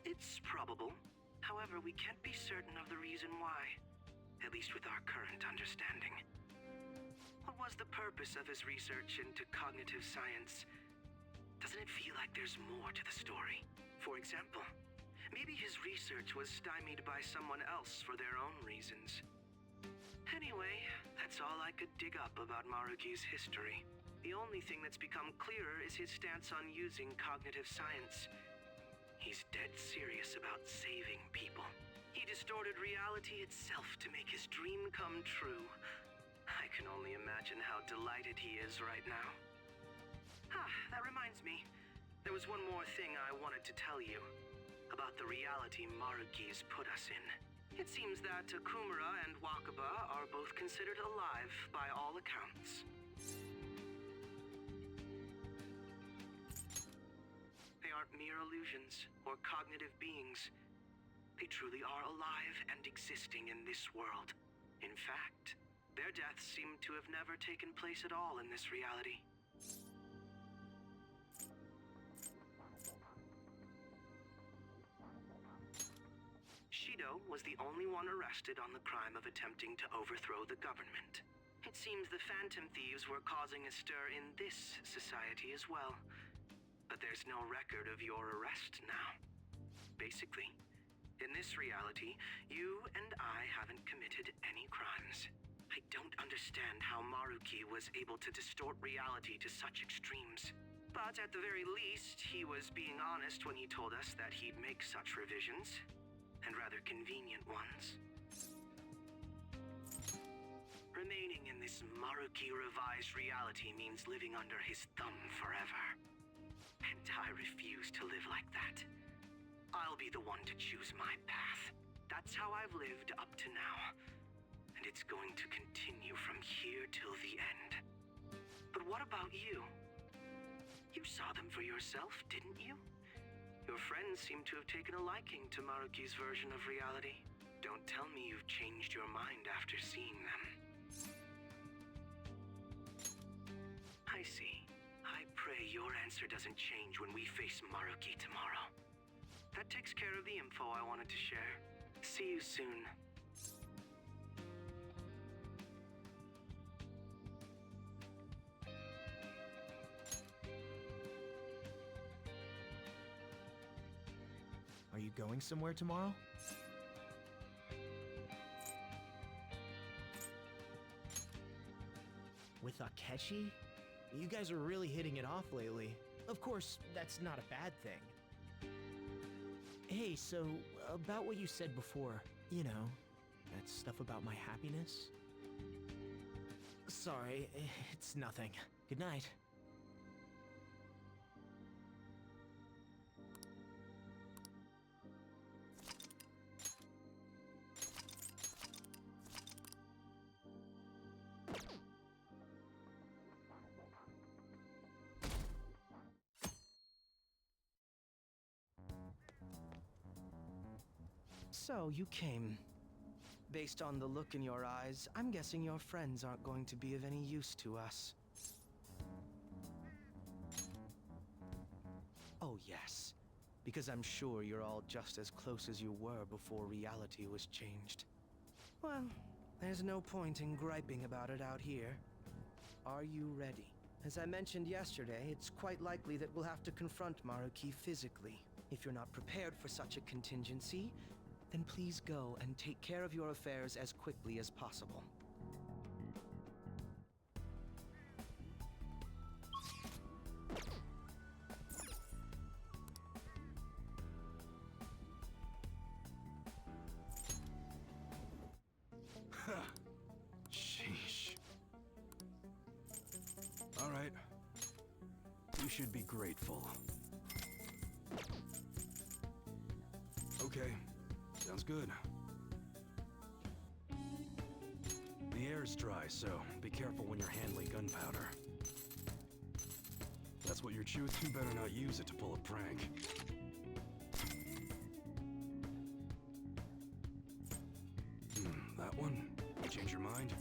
It's probable. However, we can't be certain of the reason why. At least with our current understanding. What was the purpose of his research into cognitive science? Doesn't it feel like there's more to the story? For example, maybe his research was stymied by someone else for their own reasons. Anyway, that's all I could dig up about Maruki's history. The only thing that's become clearer is his stance on using cognitive science. He's dead serious about saving people. He distorted reality itself to make his dream come true. I can only imagine how delighted he is right now. That reminds me. There was one more thing I wanted to tell you. About the reality Maruki's put us in. It seems that Okumura and Wakaba are both considered alive by all accounts. They aren't mere illusions or cognitive beings. They truly are alive and existing in this world. In fact, their deaths seem to have never taken place at all in this reality. Shido was the only one arrested on the crime of attempting to overthrow the government. It seems the Phantom Thieves were causing a stir in this society as well. But there's no record of your arrest now. Basically, in this reality, you and I haven't committed any crimes. I don't understand how Maruki was able to distort reality to such extremes. But at the very least, he was being honest when he told us that he'd make such revisions. And rather convenient ones. Remaining in this Maruki revised reality means living under his thumb forever. And I refuse to live like that. I'll be the one to choose my path. That's how I've lived up to now. And it's going to continue from here till the end. But what about you? You saw them for yourself, didn't you? Your friends seem to have taken a liking to Maruki's version of reality. Don't tell me you've changed your mind after seeing them. I see. I pray your answer doesn't change when we face Maruki tomorrow. That takes care of the info I wanted to share. See you soon. Are you going somewhere tomorrow? With Akechi? You guys are really hitting it off lately. Of course, that's not a bad thing. Hey, so, about what you said before, you know, that stuff about my happiness? Sorry, it's nothing. Good night. So, you came. Based on the look in your eyes, I'm guessing your friends aren't going to be of any use to us. Oh, yes. Because I'm sure you're all just as close as you were before reality was changed. Well, there's no point in griping about it out here. Are you ready? As I mentioned yesterday, it's quite likely that we'll have to confront Maruki physically. If you're not prepared for such a contingency, then please go and take care of your affairs as quickly as possible. Sheesh. All right. You should be grateful. Okay. Sounds good. The air's dry, so be careful when you're handling gunpowder. That's what you're choosing. You better not use it to pull a prank. That one? You change your mind?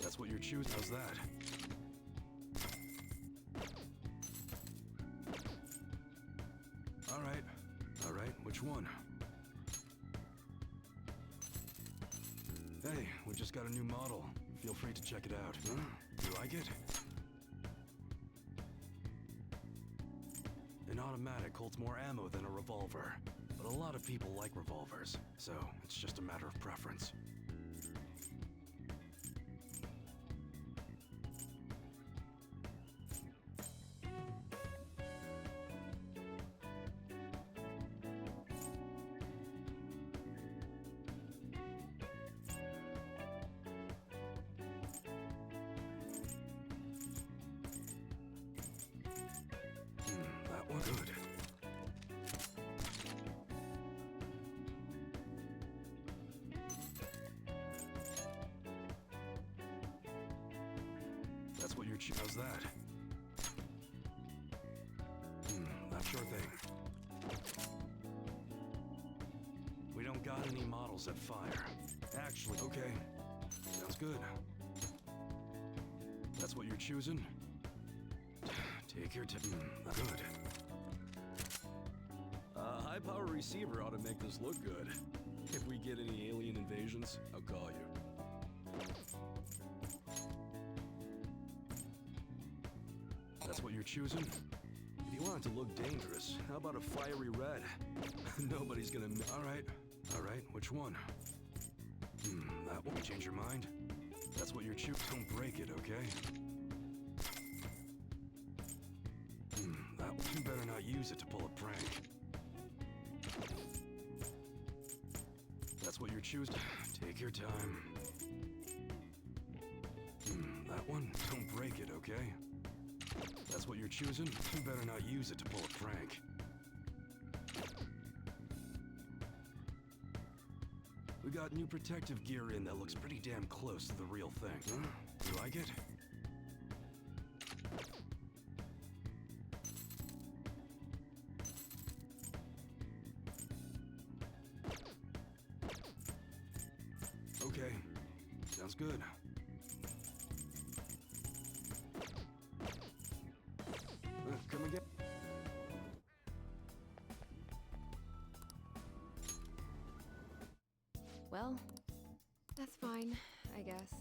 That's what you're choosing. How's that? All right, which one? Hey, we just got a new model. Feel free to check it out. Huh? You like it? An automatic holds more ammo than a revolver, but a lot of people like revolvers, so it's just a matter of preference. That one good. That's what you're how's that? That sure thing. We don't got any models that fire. Actually, okay. Sounds good. That's what you're choosing? Take your time. Good. High-power receiver ought to make this look good. If we get any alien invasions, I'll call you. That's what you're choosing? If you want it to look dangerous, how about a fiery red? Nobody's gonna... All right, which one? That one. Change your mind? That's what you're choosing. Don't break it, okay? That one. You better not use it to pull a prank. That's what you're choosing. Take your time. That one. Don't break it, okay? That's what you're choosing? You better not use it to pull a prank. We got new protective gear in that looks pretty damn close to the real thing. Huh? You like it? Okay. Sounds good. Come again? Well, that's fine, I guess.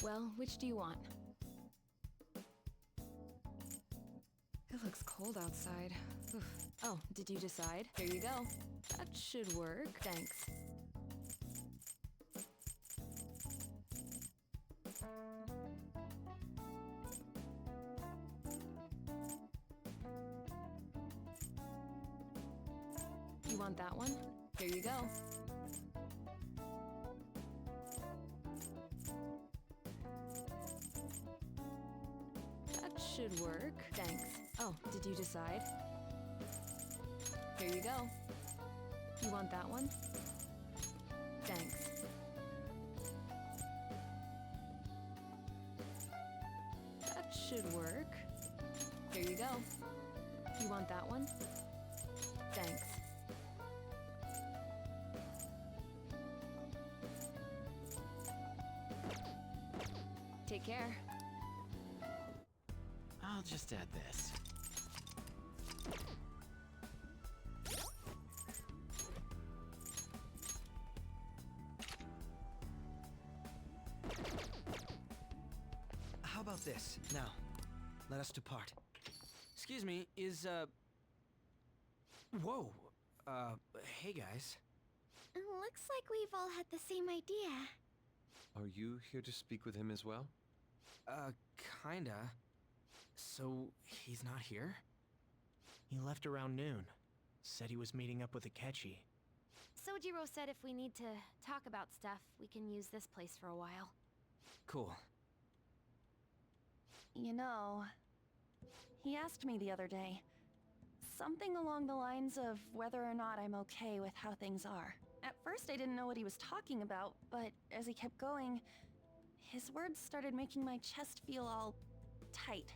Well, which do you want? It looks cold outside. Oof. Oh, did you decide? Here you go. That should work. Thanks. You want that one? Here you go. That should work. Thanks. Oh, did you decide? Here you go. You want that one? Thanks. That should work. Here you go. You want that one? Thanks. Take care. I'll just add this. How about this? Now, let us depart. Excuse me, Whoa. Hey guys. Looks like we've all had the same idea. Are you here to speak with him as well? Kinda. So, he's not here? He left around noon. Said he was meeting up with Akechi. Sojiro said if we need to talk about stuff, we can use this place for a while. Cool. You know, he asked me the other day. Something along the lines of whether or not I'm okay with how things are. At first I didn't know what he was talking about, but as he kept going, his words started making my chest feel all tight.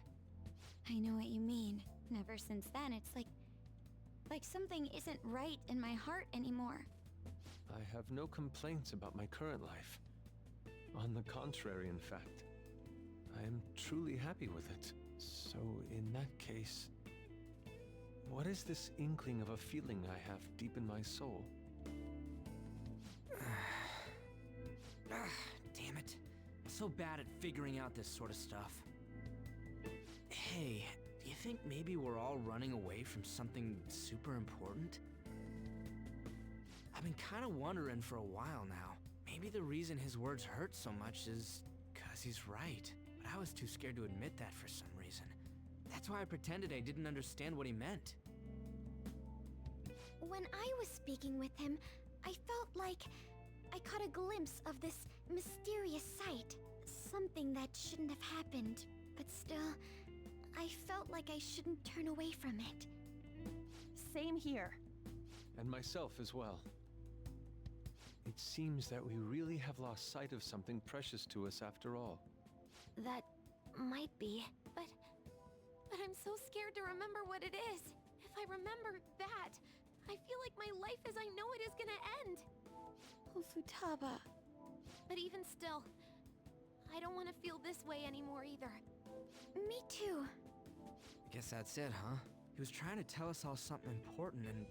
I know what you mean. And ever since then, it's like something isn't right in my heart anymore. I have no complaints about my current life. On the contrary, in fact. I am truly happy with it. So, in that case, what is this inkling of a feeling I have deep in my soul? Damn it. I'm so bad at figuring out this sort of stuff. Hey, do you think maybe we're all running away from something super important? I've been kind of wondering for a while now. Maybe the reason his words hurt so much is 'cause he's right. But I was too scared to admit that for some reason. That's why I pretended I didn't understand what he meant. When I was speaking with him, I felt like I caught a glimpse of this mysterious sight. Something that shouldn't have happened, but still, I felt like I shouldn't turn away from it. Same here. And myself as well. It seems that we really have lost sight of something precious to us after all. That might be, but I'm so scared to remember what it is. If I remember that, I feel like my life as I know it is gonna end. Oh, Futaba. But even still, I don't want to feel this way anymore either. Me too. I guess that's it, huh? He was trying to tell us all something important, and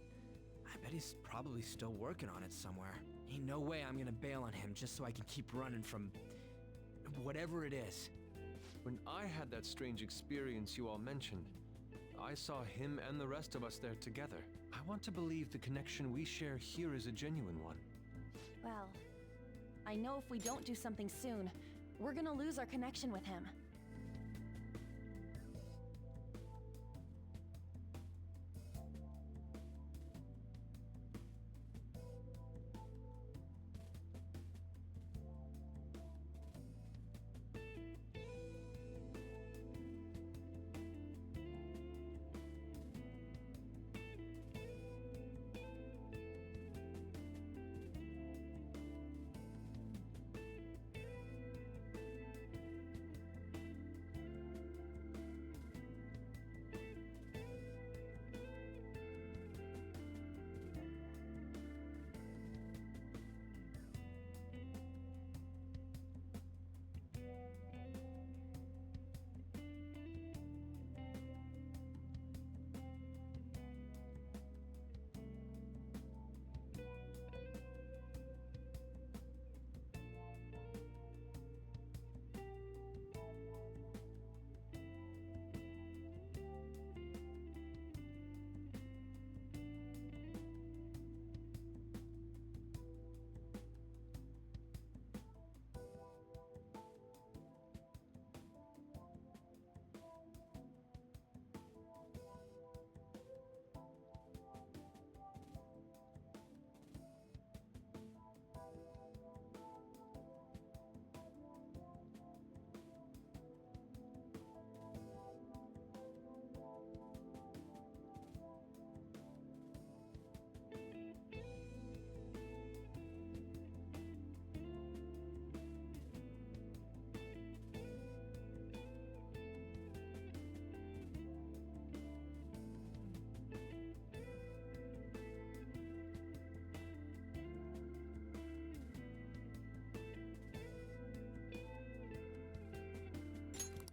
I bet he's probably still working on it somewhere. Ain't no way I'm gonna bail on him just so I can keep running from whatever it is. When I had that strange experience you all mentioned, I saw him and the rest of us there together. I want to believe the connection we share here is a genuine one. Well, I know if we don't do something soon, we're gonna lose our connection with him.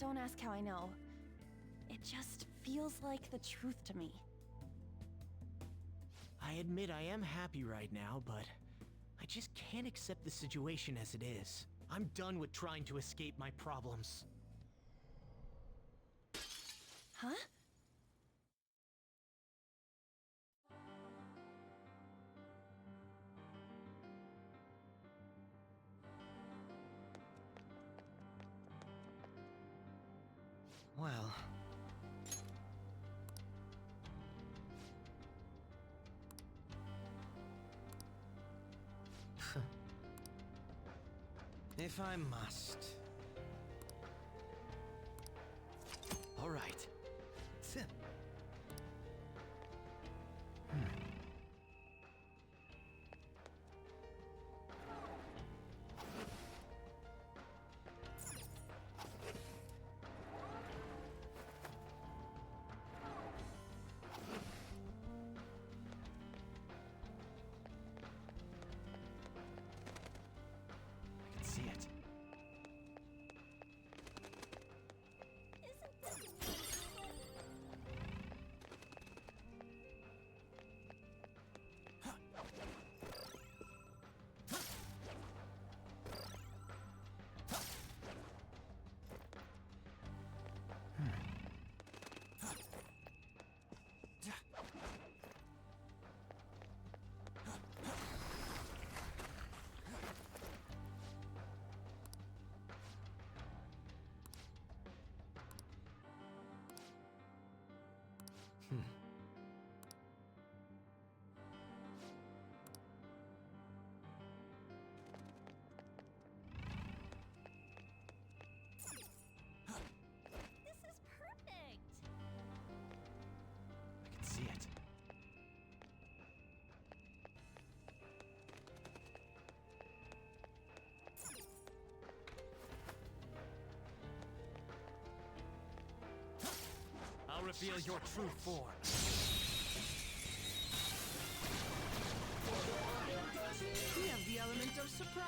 Don't ask how I know. It just feels like the truth to me. I admit I am happy right now, but I just can't accept the situation as it is. I'm done with trying to escape my problems. Huh? Well... if I must... All right. See it. See it. I'll reveal your true form. We have the element of surprise.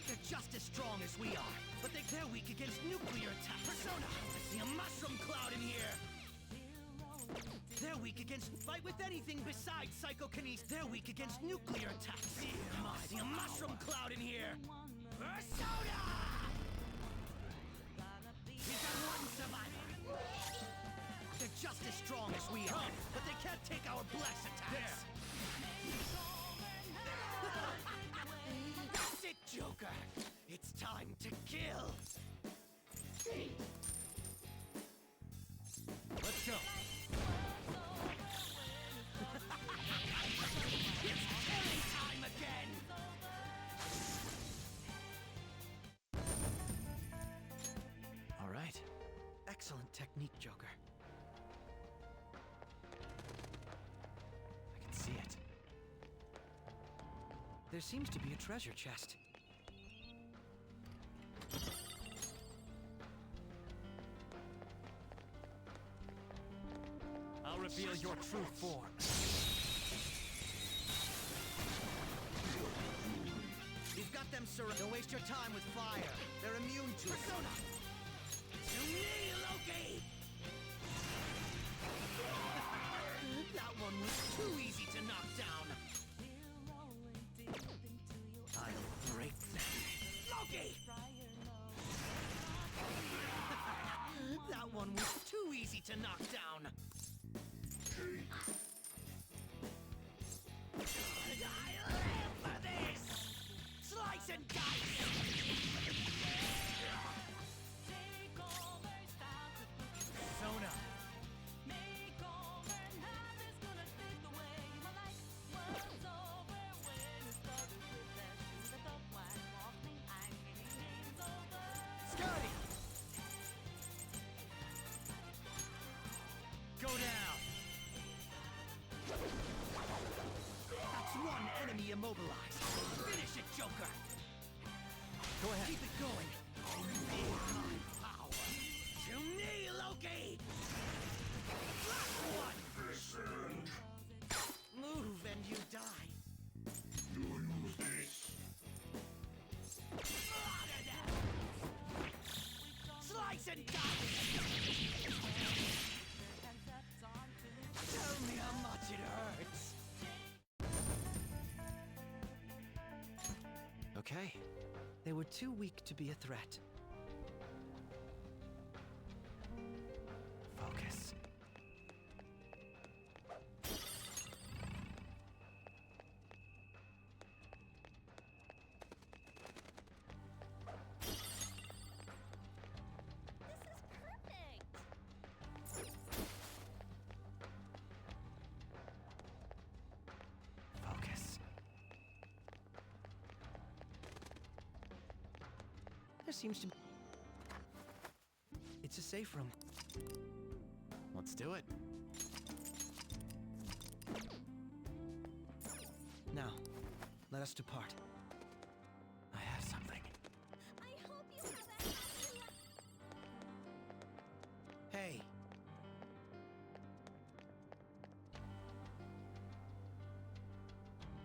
They're just as strong as we are, but they're weak against nuclear attack. Persona! I see a mushroom cloud in here! They're weak against fight with anything besides psychokinesis. They're weak against nuclear attacks. I see a mushroom cloud in here! Persona! We've got one survivor! They're just as strong as we are, but they can't take our bless attacks! That's it, Joker! It's time to kill! Let's go. It's killing time again! All right. Excellent technique, Joker. I can see it. There seems to be a treasure chest. I'll reveal your true form. We've got them surrounded. Don't waste your time with fire. They're immune to Persona! To me, Loki! That one was too easy to knock down. I'll break them. Loki! That one was too easy to knock down. I live for this! Slice and dice! Persona. Scotty! Go down. That's one enemy immobilized. Finish it, Joker! Go ahead. Keep it going. Feel my power. To me, Loki! Last one! Move and you die. You use this. Okay. They were too weak to be a threat. Focus. Focus. There seems to be... It's a safe room. Let's do it. Now, let us depart. I have something. I hope you have a Hey.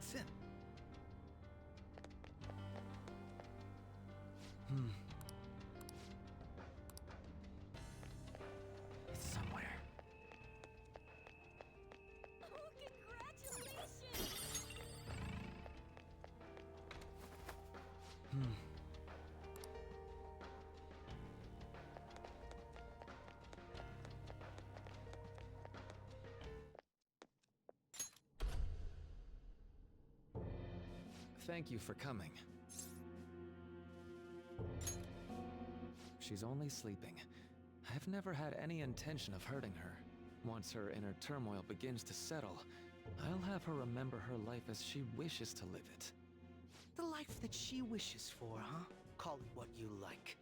Sim. It's somewhere. Oh, congratulations! Thank you for coming. She's only sleeping. I've never had any intention of hurting her. Once her inner turmoil begins to settle, I'll have her remember her life as she wishes to live it. The life that she wishes for, huh? Call it what you like.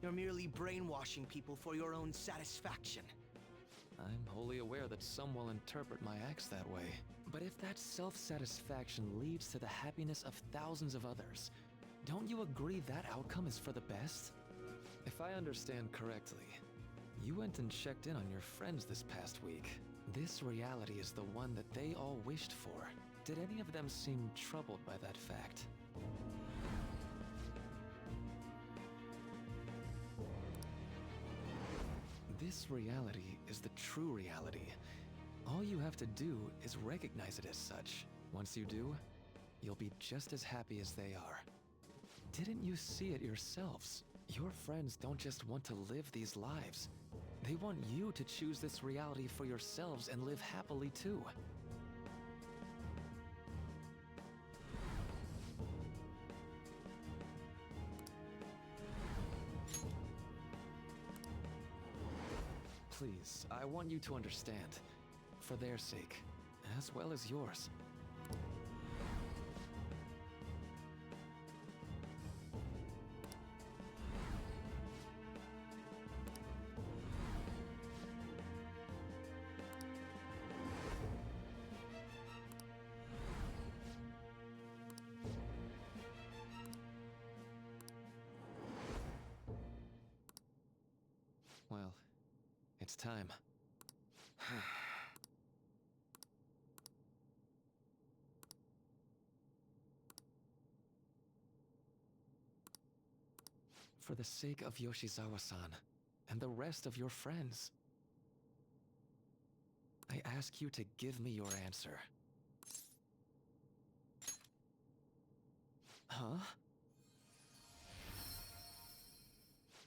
You're merely brainwashing people for your own satisfaction. I'm wholly aware that some will interpret my acts that way. But if that self-satisfaction leads to the happiness of thousands of others, don't you agree that outcome is for the best? If I understand correctly, you went and checked in on your friends this past week. This reality is the one that they all wished for. Did any of them seem troubled by that fact? This reality is the true reality. All you have to do is recognize it as such. Once you do, you'll be just as happy as they are. Didn't you see it yourselves? Your friends don't just want to live these lives. They want you to choose this reality for yourselves and live happily too. Please, I want you to understand. For their sake, as well as yours. Well, it's time. For the sake of Yoshizawa-san and the rest of your friends, I ask you to give me your answer. Huh?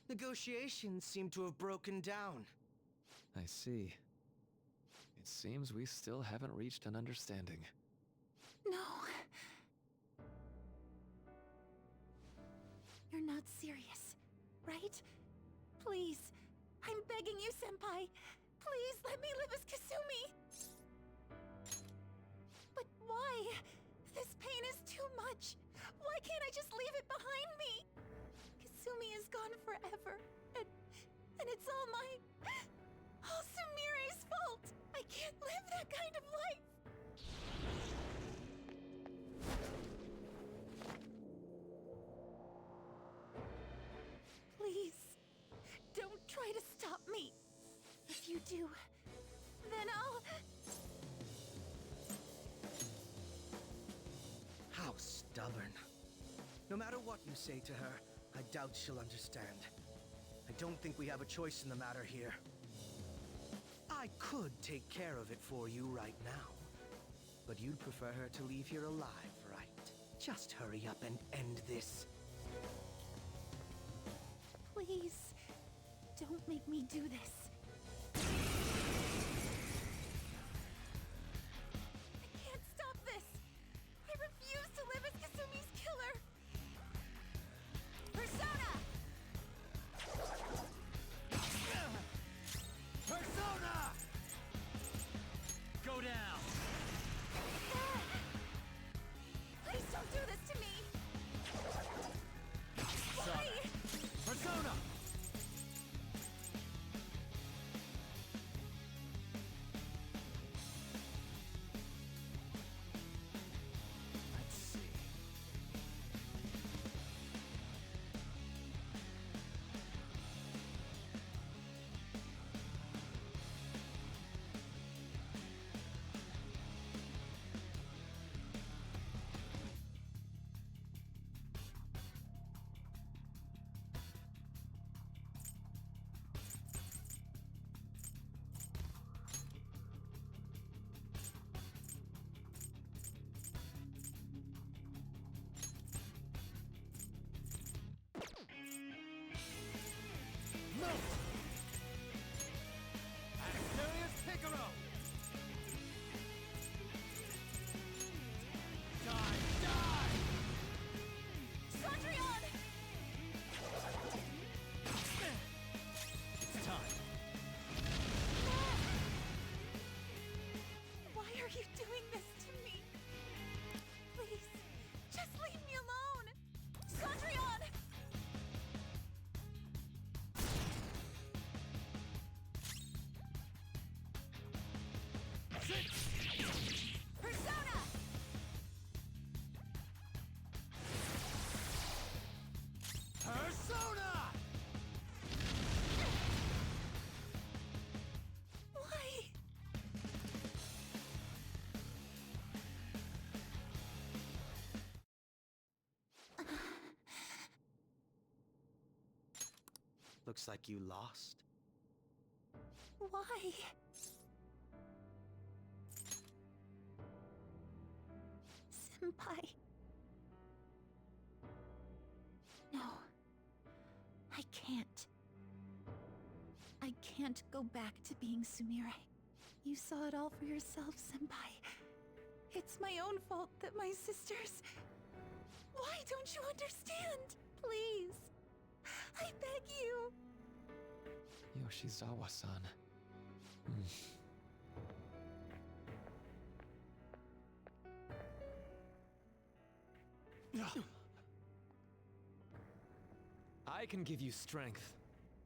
Negotiations seem to have broken down. I see. It seems we still haven't reached an understanding. No. You're not serious, right? Please. I'm begging you, Senpai. Please let me live as Kasumi. But why? This pain is too much. Why can't I just leave it behind me? Kasumi is gone forever. And it's all all Sumire's fault. I can't live that kind of life. Please, don't try to stop me. If you do, then I'll... How stubborn. No matter what you say to her, I doubt she'll understand. I don't think we have a choice in the matter here. I could take care of it for you right now. But you'd prefer her to leave here alive, right? Just hurry up and end this. Please, don't make me do this. I can't stop this! I refuse to live as Kasumi's killer! Persona! Persona! Go down! Please don't do this to me! Why? Persona! Let's see. Asterius Picaro! Die! Die! Sondrian! It's time. Why are you doing this to me? Please, just leave me alone! Sondrian! Persona! Persona! Why? Looks like you lost. Why? Senpai. No. I can't. I can't go back to being Sumire. You saw it all for yourself, Senpai. It's my own fault that my sisters... Why don't you understand? Please. I beg you. Yoshizawa-san. I can give you strength,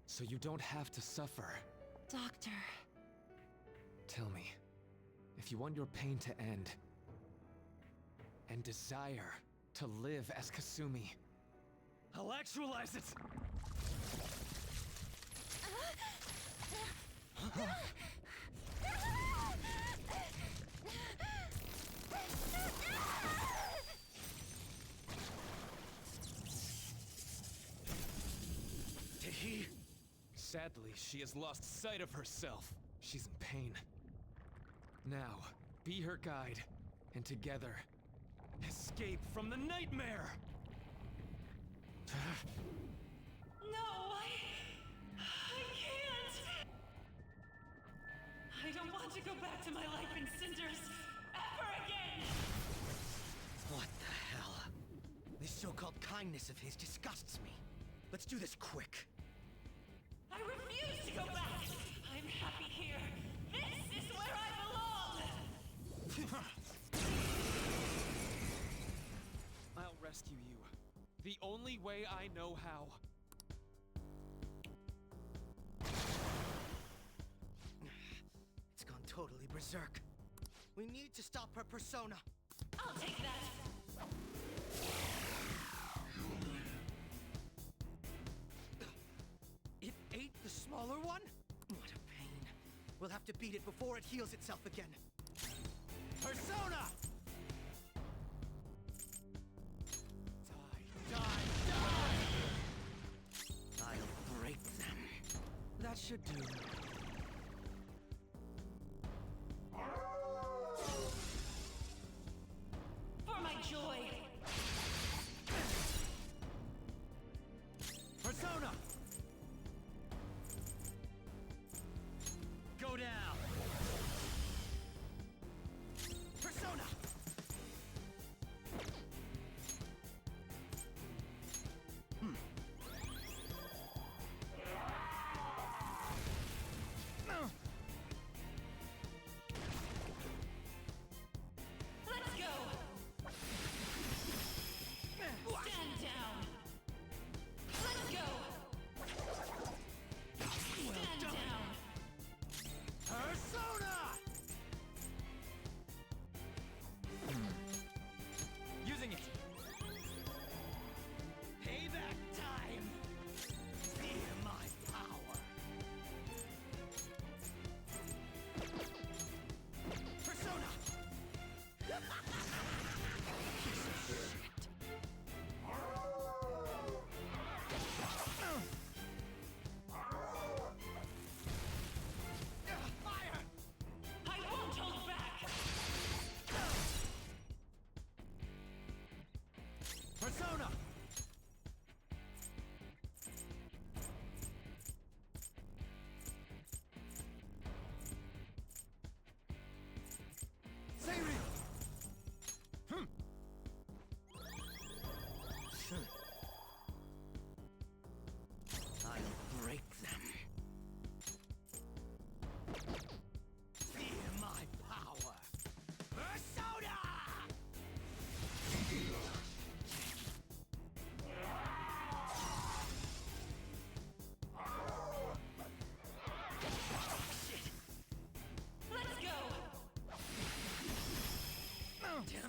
so you don't have to suffer. Doctor. Tell me, if you want your pain to end, and desire to live as Kasumi, I'll actualize it! Tehi? Sadly, she has lost sight of herself. She's in pain. Now, be her guide, and together, escape from the nightmare! No, I can't! I don't want to go back to my life in cinders ever again! What the hell? This so-called kindness of his disgusts me. Let's do this quick. I refuse to go back! I'm happy here! This is where I belong! I'll rescue you. The only way I know how. It's gone totally berserk. We need to stop her persona. I'll take that! It ate the smaller one? What a pain. We'll have to beat it before it heals itself again. Persona! Die! I'll break them. That should do. For my joy!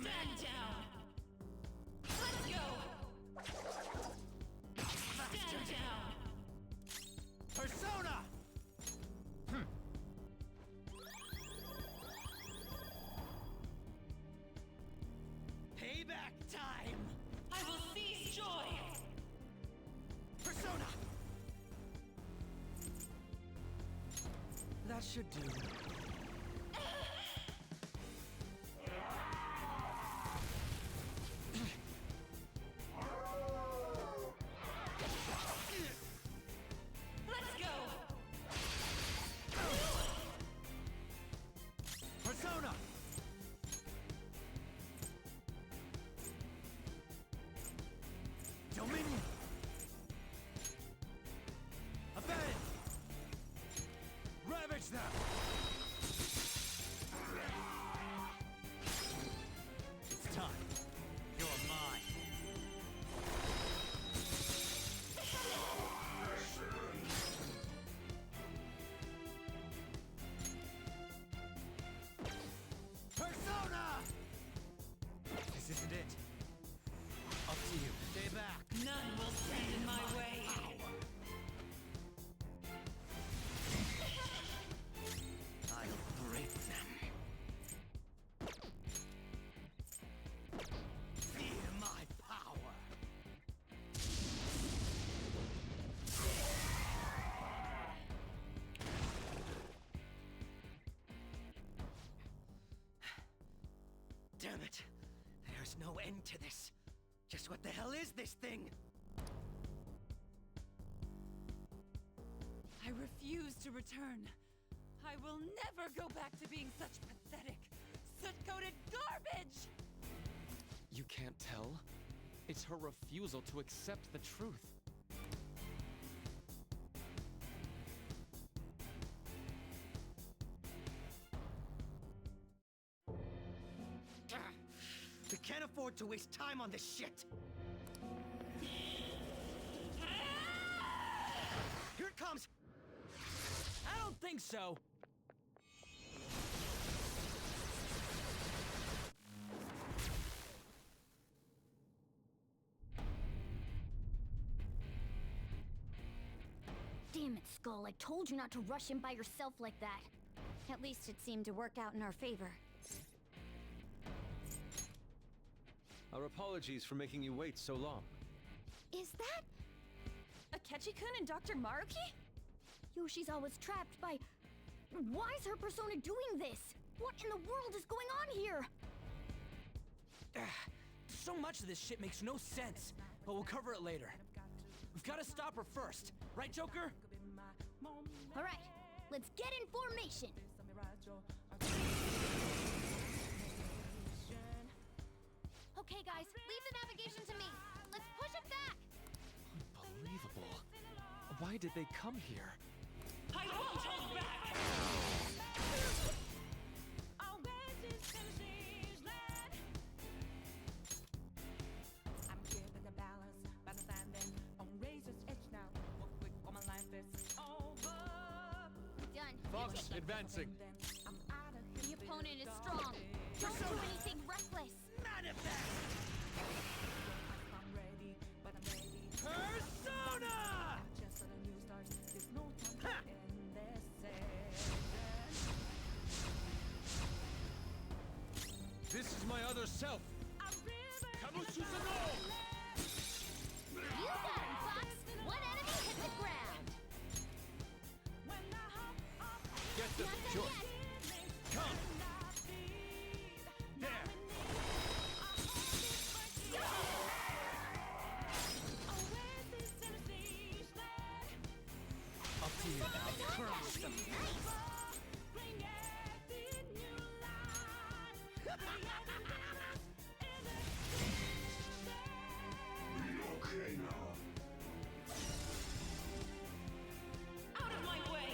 Man down! Let's go! Stand down! Persona! Payback time! I will seize joy! Persona! That should do. Let's go! Persona! Dominion! Abandon! Ravage them! It's time. You're mine. Persona! This isn't it. Up to you. Stay back. None will stand in my way! I'll break them. Fear my power. Damn it. There's no end to this. Just what the hell is this thing? I refuse to return. I will never go back to being such pathetic, soot-coated garbage! You can't tell? It's her refusal to accept the truth. We can't afford to waste time on this shit! Here it comes! I don't think so. Damn it, Skull. I told you not to rush in by yourself like that. At least it seemed to work out in our favor. Our apologies for making you wait so long. Is that Akechi-kun and Dr. Maruki? Yoshizawa was trapped by... Why is her persona doing this? What in the world is going on here? So much of this shit makes no sense, but we'll cover it later. We've got to stop her first, right, Joker? All right, let's get in formation. Okay, guys, leave the navigation to me. Let's push it back. Unbelievable. Why did they come here? I won't hold back! Done. Fox, advancing. The opponent is strong. Don't do anything reckless. Persona! Ha! This is my other self. Kamushusano! You got him, Fox. One enemy hit the ground. Get them, Not done sure. yet. Come. There! Up to you now. Crush them. Nice. Okay now. Out of my way!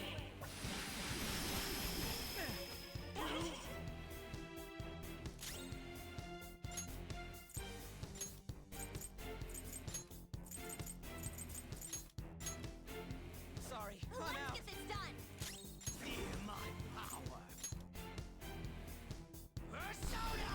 Sorry, I'm Let's out. get this done. Fear my power. Persona!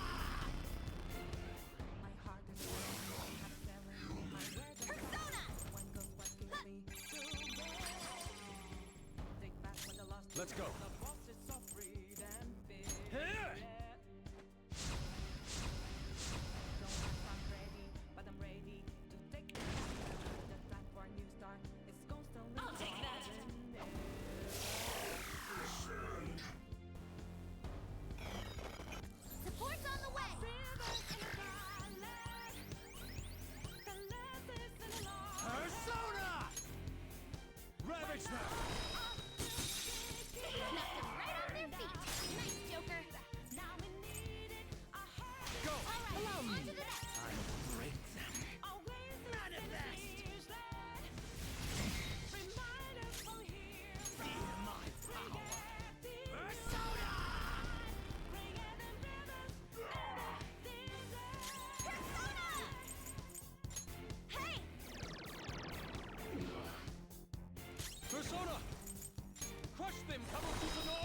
them, Kabukizo!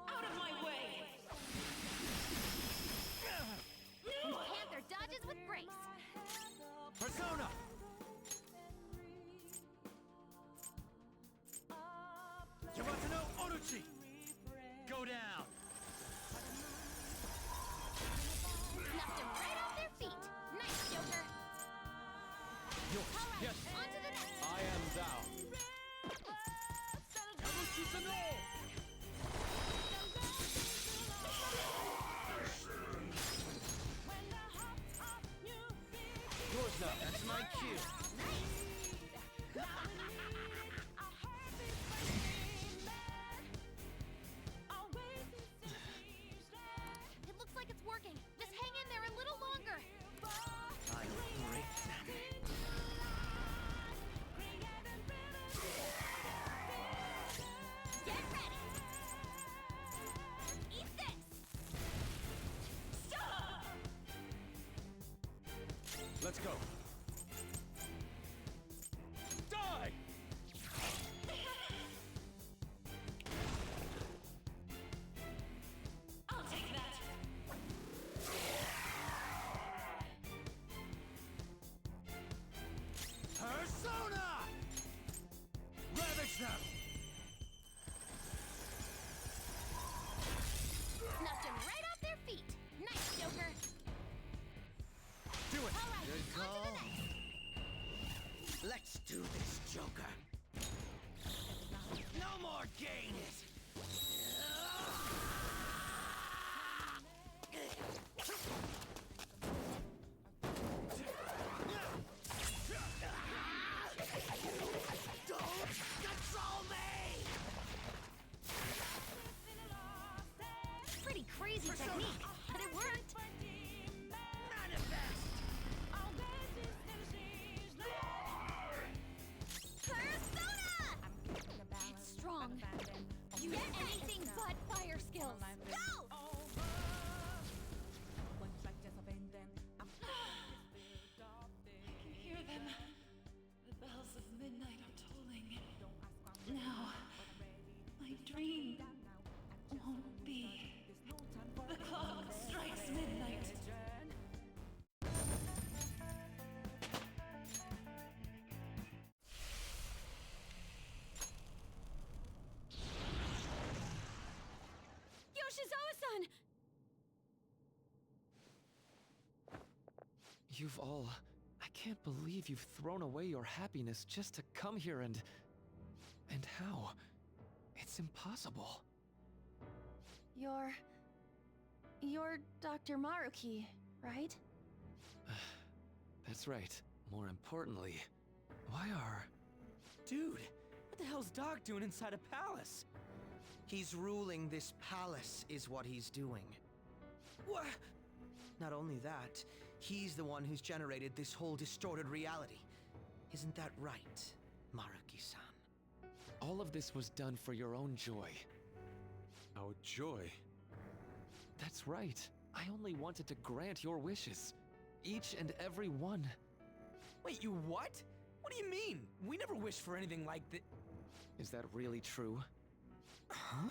Out of my way! Panther dodges with grace. Persona! You want to know Orochi? Go down! Knocked him right off their feet. Nice, Joker. Yours, All right, yes. on to the next. I am thou. Kabukizo no! Yours now. That's my cue. It looks like it's working. Just hang in there a little longer. I'll break them. Get ready. Eat this. Stop! Let's go. Die! I'll take that. Persona! Ravage them! Knocked him right off their feet. Nice, Joker. Do it! All right, Good on call. to the next. Let's do this, Joker. No more gayness! Don't control me! Pretty crazy technique, but it worked. Manifest! Persona! It's strong. You get anything but fire skills. Go! I can hear them. The bells of midnight are tolling. Now, my dream won't be. The clock strikes midnight. Yoshizawa-san! You've all... I can't believe you've thrown away your happiness just to come here and... And how? It's impossible. You're Dr. Maruki, right? That's right. More importantly, why are... Dude, what the hell's Doc doing inside a palace? He's ruling this palace, is what he's doing. What? Not only that, he's the one who's generated this whole distorted reality. Isn't that right, Maruki-san? All of this was done for your own joy. Our joy? That's right. I only wanted to grant your wishes. Each and every one. Wait, you what? What do you mean? We never wished for anything like that. Is that really true? Huh?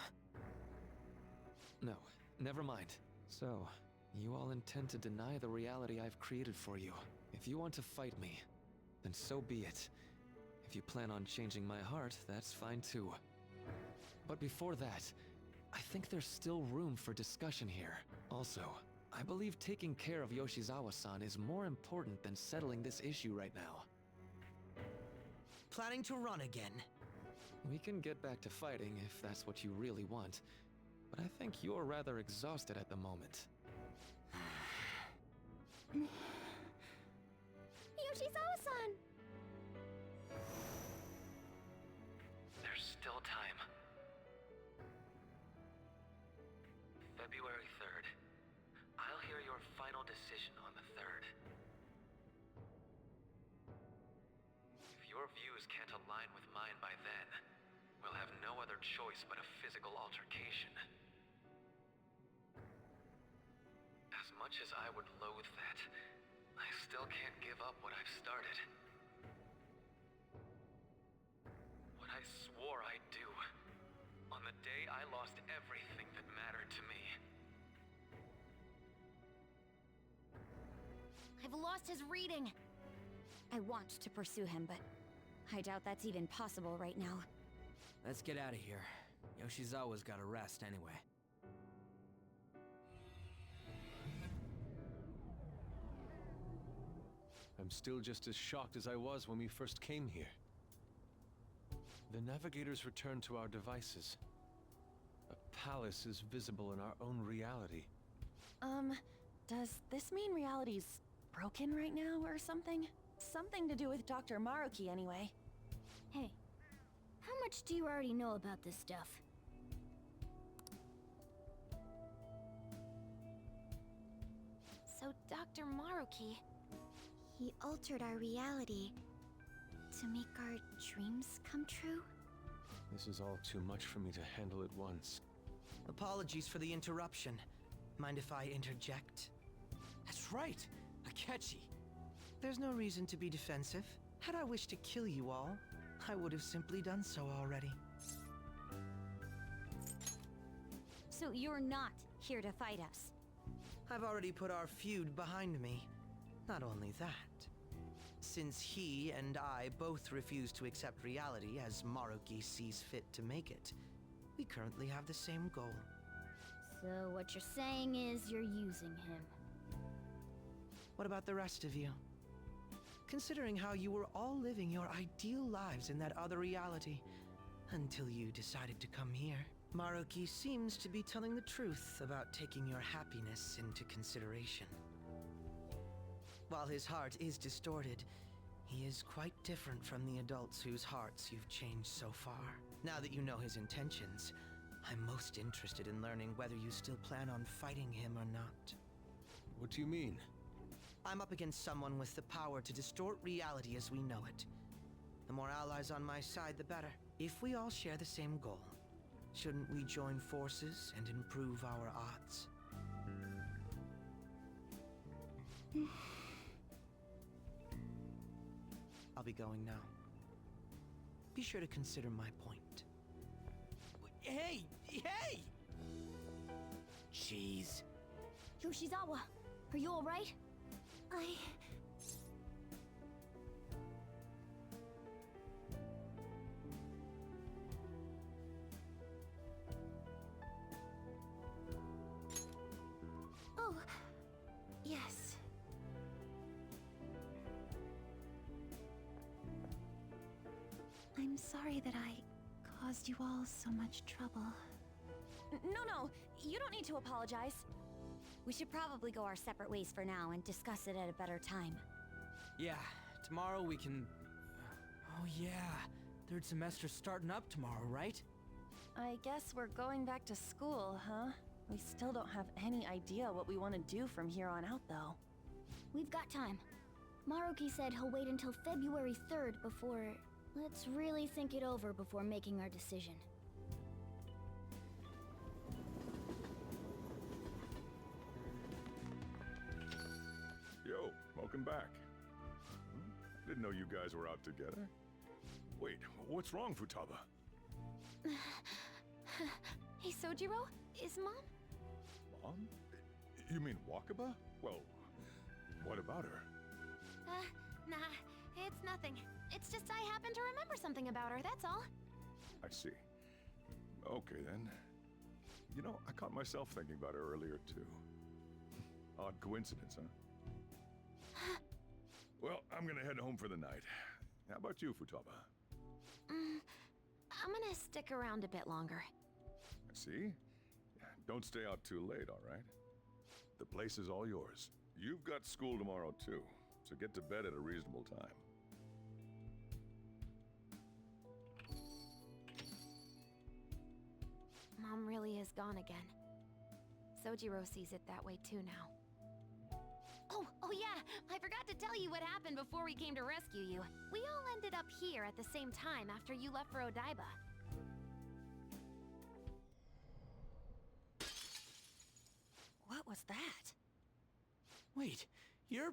No, never mind. So, you all intend to deny the reality I've created for you. If you want to fight me, then so be it. If you plan on changing my heart, that's fine too. But before that, I think there's still room for discussion here. Also, I believe taking care of Yoshizawa-san is more important than settling this issue right now. Planning to run again? We can get back to fighting if that's what you really want, but I think you're rather exhausted at the moment. Yoshizawa-san! There's still time. February 3rd. I'll hear your final decision on the 3rd. If your views can't align with mine by then, we'll have no other choice but a physical altercation. As much as I would loathe that, I still can't give up what I've started. What I swore I'd do. On the day I lost everything that mattered to me. I've lost his reading. I want to pursue him, but I doubt that's even possible right now. Let's get out of here. Yoshizawa's gotta rest anyway. I'm still just as shocked as I was when we first came here. The navigators returned to our devices. A palace is visible in our own reality. Does this mean reality's broken right now or something? Something to do with Dr. Maruki anyway. Hey, how much do you already know about this stuff? So, Dr. Maruki... He altered our reality to make our dreams come true? This is all too much for me to handle at once. Apologies for the interruption. Mind if I interject? That's right! Akechi! There's no reason to be defensive. Had I wished to kill you all, I would have simply done so already. So you're not here to fight us? I've already put our feud behind me. Not only that, since he and I both refuse to accept reality as Maruki sees fit to make it, we currently have the same goal. So what you're saying is you're using him. What about the rest of you? Considering how you were all living your ideal lives in that other reality, until you decided to come here, Maruki seems to be telling the truth about taking your happiness into consideration. While his heart is distorted, he is quite different from the adults whose hearts you've changed so far. Now that you know his intentions, I'm most interested in learning whether you still plan on fighting him or not. What do you mean? I'm up against someone with the power to distort reality as we know it. The more allies on my side, the better. If we all share the same goal, shouldn't we join forces and improve our odds? I'll be going now. Be sure to consider my point. Hey! Hey! Jeez. Yoshizawa, are you alright? Oh, yes. I'm sorry that I caused you all so much trouble. No, you don't need to apologize. We should probably go our separate ways for now and discuss it at a better time. Yeah, tomorrow we can... Oh yeah, third semester's starting up tomorrow, right? I guess we're going back to school, huh? We still don't have any idea what we want to do from here on out, though. We've got time. Maruki said he'll wait until February 3rd before... Let's really think it over before making our decision. Yo, welcome back. Didn't know you guys were out together. Wait, what's wrong, Futaba? Hey, Sojiro? Is Mom? Mom? You mean Wakaba? Well, what about her? Nah, it's nothing. It's just I happen to remember something about her, that's all. I see. Okay, then. You know, I caught myself thinking about her earlier, too. Odd coincidence, huh? Well, I'm gonna head home for the night. How about you, Futaba? I'm gonna stick around a bit longer. I see. Don't stay out too late, all right? The place is all yours. You've got school tomorrow, too, so get to bed at a reasonable time. Mom really is gone again. Sojiro sees it that way too now. Oh yeah, I forgot to tell you what happened before we came to rescue you. We all ended up here at the same time after you left for Odaiba. What was that? Wait, you're...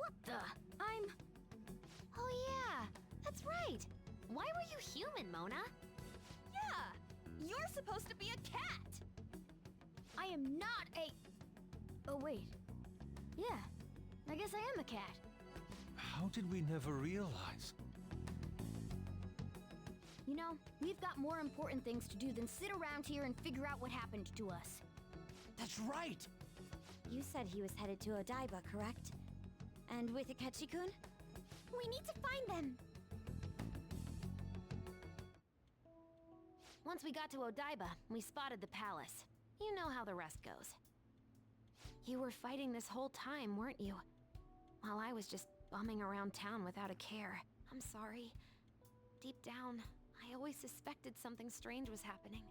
What the? Oh yeah, that's right. Why were you human, Mona? Yeah! You're supposed to be a cat! I am not a... Oh, wait. Yeah, I guess I am a cat. How did we never realize? You know, we've got more important things to do than sit around here and figure out what happened to us. That's right! You said he was headed to Odaiba, correct? And with Akechi-kun? We need to find them! Once we got to Odaiba, we spotted the palace. You know how the rest goes. You were fighting this whole time, weren't you? While I was just bumming around town without a care. I'm sorry. Deep down, I always suspected something strange was happening.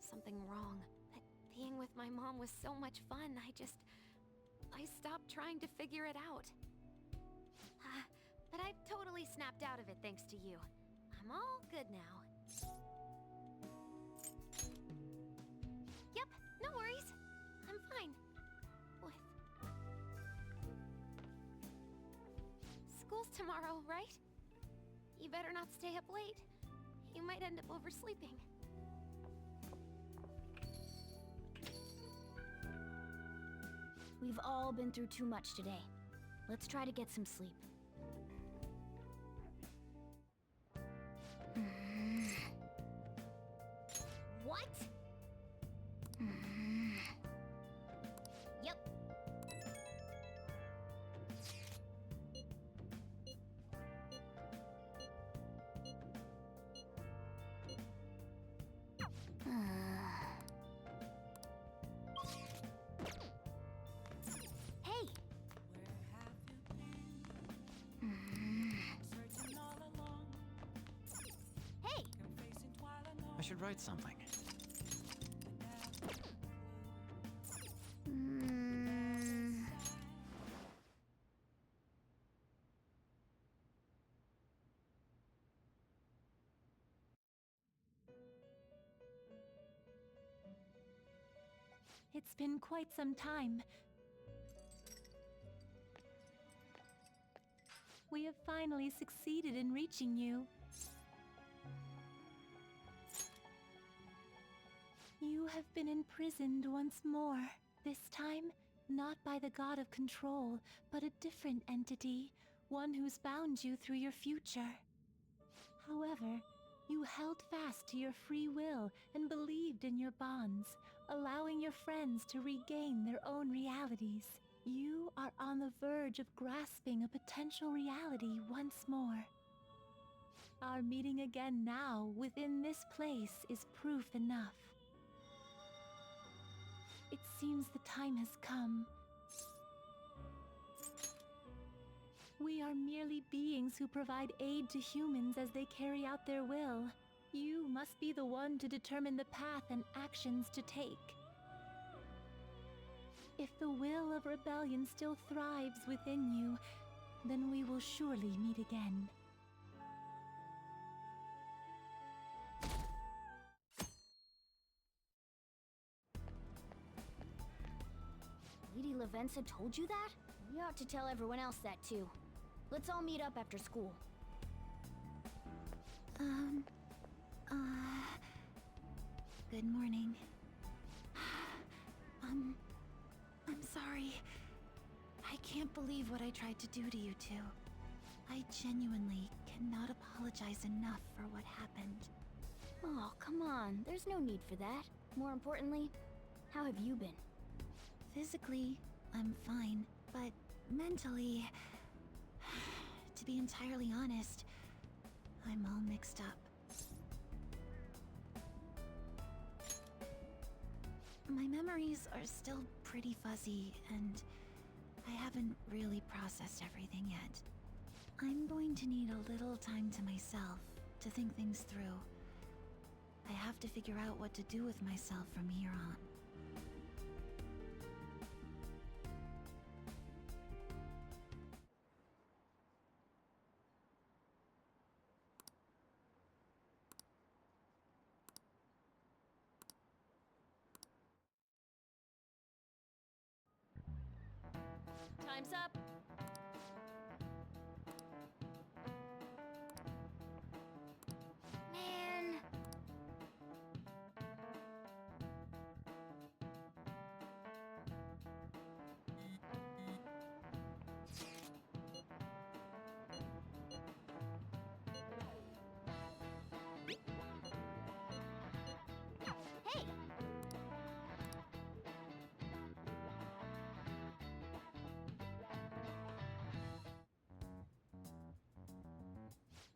Something wrong. That being with my mom was so much fun, I stopped trying to figure it out. But I totally snapped out of it thanks to you. I'm all good now. Yep, no worries. I'm fine. With... School's tomorrow, right? You better not stay up late. You might end up oversleeping. We've all been through too much today. Let's try to get some sleep. What? Yep. Hey! Hey! I should write something. It's been quite some time. We have finally succeeded in reaching you. You have been imprisoned once more. This time, not by the god of control, but a different entity, one who's bound you through your future. However, you held fast to your free will and believed in your bonds, allowing your friends to regain their own realities. You are on the verge of grasping a potential reality once more. Our meeting again now, within this place, is proof enough. It seems the time has come. We are merely beings who provide aid to humans as they carry out their will. You must be the one to determine the path and actions to take. If the will of rebellion still thrives within you, then we will surely meet again. Lady Lavenza told you that? We ought to tell everyone else that too. Let's all meet up after school. Good morning. I'm sorry. I can't believe what I tried to do to you two. I genuinely cannot apologize enough for what happened. Oh, come on. There's no need for that. More importantly, how have you been? Physically, I'm fine, but mentally, to be entirely honest, I'm all mixed up. My memories are still pretty fuzzy, and I haven't really processed everything yet. I'm going to need a little time to myself to think things through. I have to figure out what to do with myself from here on. Time's up.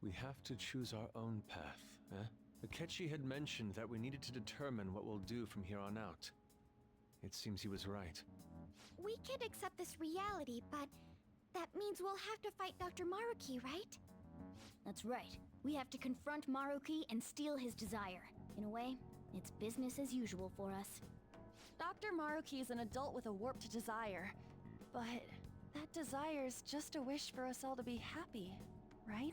We have to choose our own path, eh? Akechi had mentioned that we needed to determine what we'll do from here on out. It seems he was right. We can't accept this reality, but that means we'll have to fight Dr. Maruki, right? That's right. We have to confront Maruki and steal his desire. In a way, it's business as usual for us. Dr. Maruki is an adult with a warped desire, but that desire's just a wish for us all to be happy, right?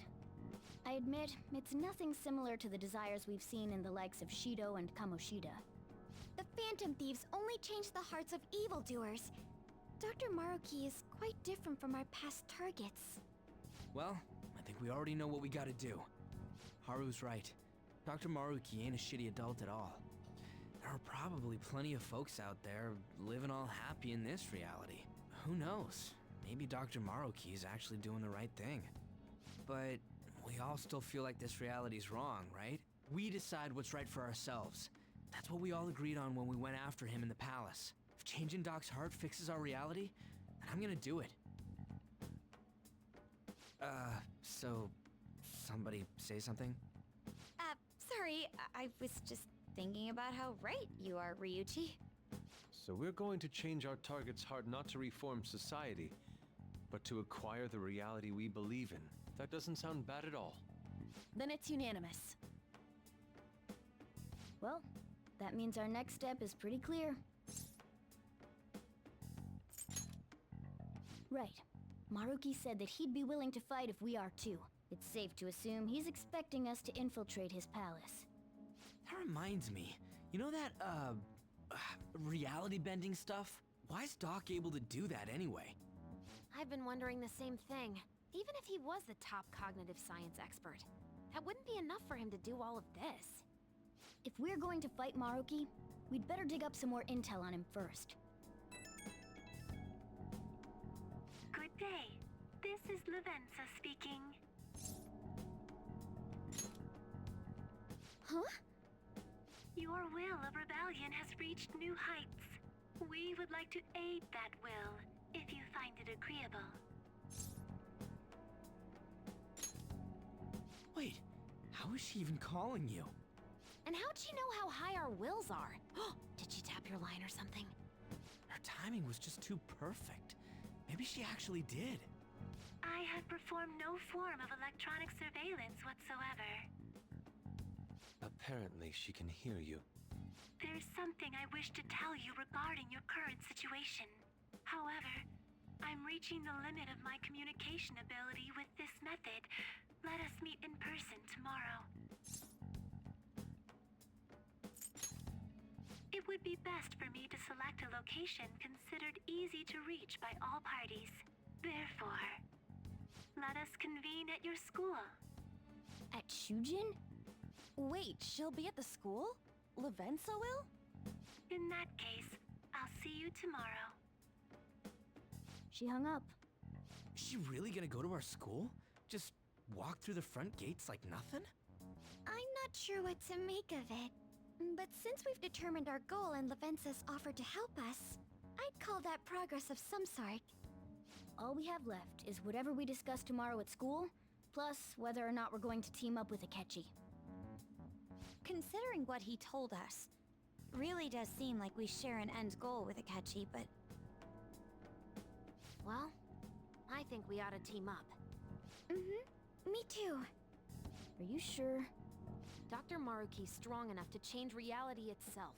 I admit, it's nothing similar to the desires we've seen in the likes of Shido and Kamoshida. The Phantom Thieves only change the hearts of evildoers. Dr. Maruki is quite different from our past targets. Well, I think we already know what we gotta do. Haru's right. Dr. Maruki ain't a shitty adult at all. There are probably plenty of folks out there living all happy in this reality. Who knows? Maybe Dr. Maruki is actually doing the right thing. But we all still feel like this reality's wrong, right? We decide what's right for ourselves. That's what we all agreed on when we went after him in the palace. If changing Doc's heart fixes our reality, then I'm gonna do it. So somebody say something? Sorry, I was just thinking about how right you are, Ryuichi. So we're going to change our target's heart not to reform society, but to acquire the reality we believe in. That doesn't sound bad at all. Then it's unanimous. Well, that means our next step is pretty clear. Right. Maruki said that he'd be willing to fight if we are too. It's safe to assume he's expecting us to infiltrate his palace. That reminds me. You know that, reality bending stuff? Why is Doc able to do that anyway? I've been wondering the same thing. Even if he was the top cognitive science expert, that wouldn't be enough for him to do all of this. If we're going to fight Maruki, we'd better dig up some more intel on him first. Good day. This is Lavenza speaking. Huh? Your will of rebellion has reached new heights. We would like to aid that will, if you find it agreeable. Wait, how is she even calling you? And how'd she know how high our wills are? Did she tap your line or something? Her timing was just too perfect. Maybe she actually did. I have performed no form of electronic surveillance whatsoever. Apparently, she can hear you. There's something I wish to tell you regarding your current situation. However, I'm reaching the limit of my communication ability with this method. Let us meet in person tomorrow. It would be best for me to select a location considered easy to reach by all parties. Therefore, let us convene at your school. At Shujin? Wait, she'll be at the school? Lavenza will? In that case, I'll see you tomorrow. She hung up. Is she really gonna go to our school? Just walk through the front gates like nothing? I'm not sure what to make of it. But since we've determined our goal and Lavenza's offered to help us, I'd call that progress of some sort. All we have left is whatever we discuss tomorrow at school, plus whether or not we're going to team up with Akechi. Considering what he told us, really does seem like we share an end goal with Akechi, but... Well, I think we ought to team up. Mm-hmm. Me too. Are you sure? Dr. Maruki's strong enough to change reality itself.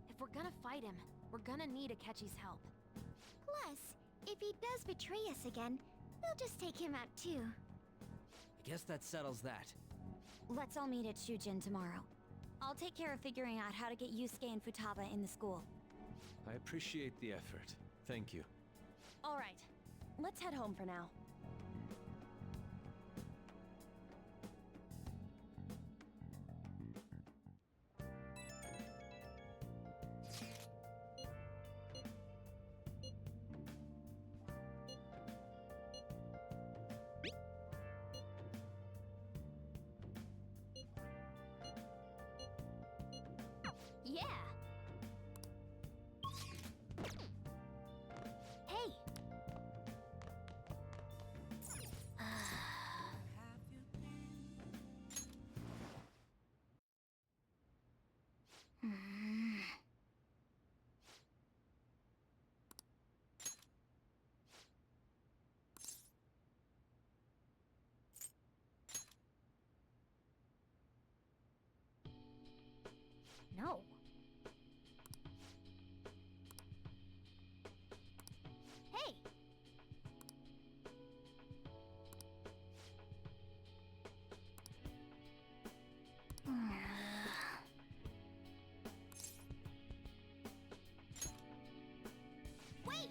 If we're gonna fight him, we're gonna need Akechi's help. Plus, if he does betray us again, we'll just take him out too. I guess that settles that. Let's all meet at Shujin tomorrow. I'll take care of figuring out how to get Yusuke and Futaba in the school. I appreciate the effort. Thank you. All right, let's head home for now. Yeah! Hey! No. Hey! Wait!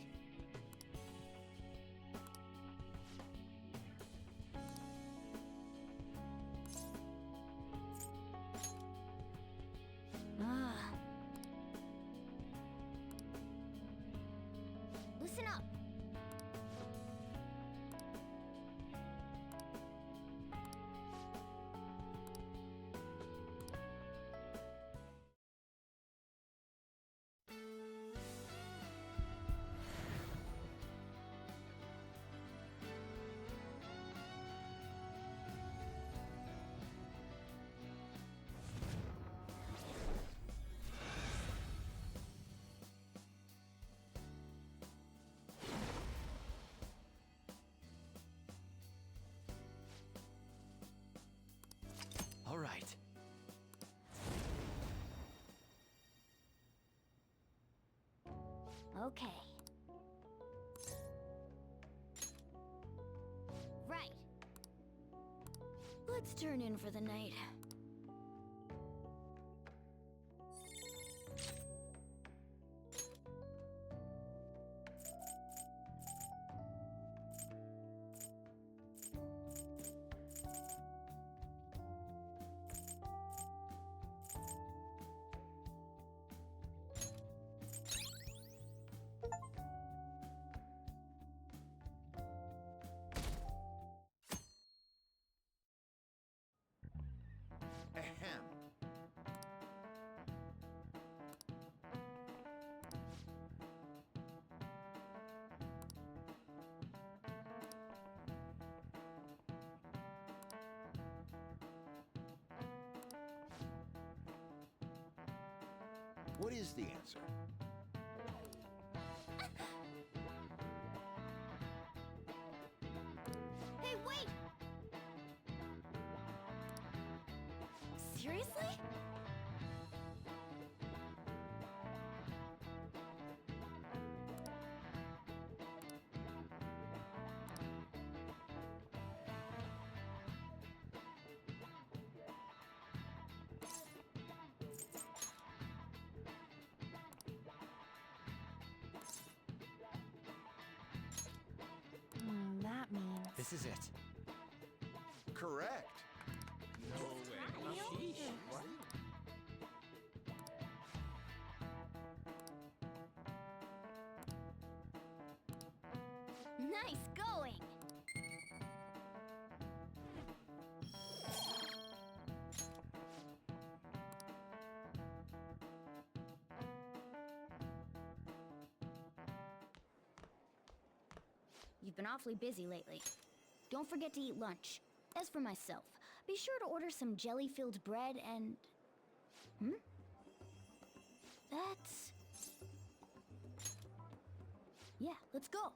Listen up. All right. Okay. Right. Let's turn in for the night. Ahem. What is the answer? Hey, wait! Seriously? That means... This is it. Correct. No way. What? Nice going! You've been awfully busy lately. Don't forget to eat lunch. As for myself, be sure to order some jelly-filled bread and... That's... Yeah, let's go.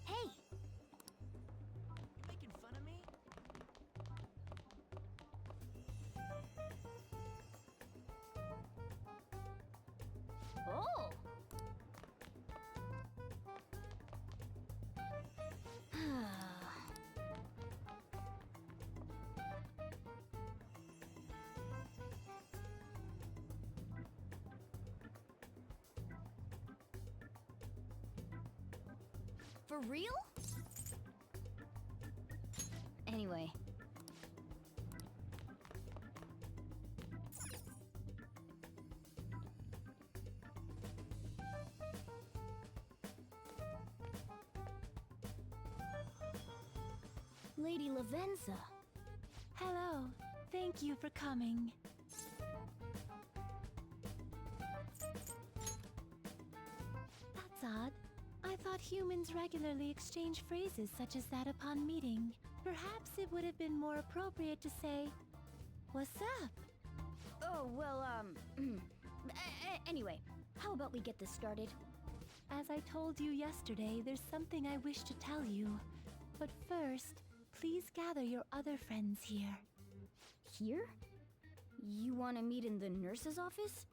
Hey! You making fun of me? Oh! For real? Anyway. Lady Lavenza. Hello. Thank you for coming. That's odd. I thought humans regularly exchange phrases such as that upon meeting. Perhaps it would have been more appropriate to say, "What's up?" Oh, well, anyway, how about we get this started? As I told you yesterday, there's something I wish to tell you. But first, please gather your other friends here. Here? You want to meet in the nurse's office?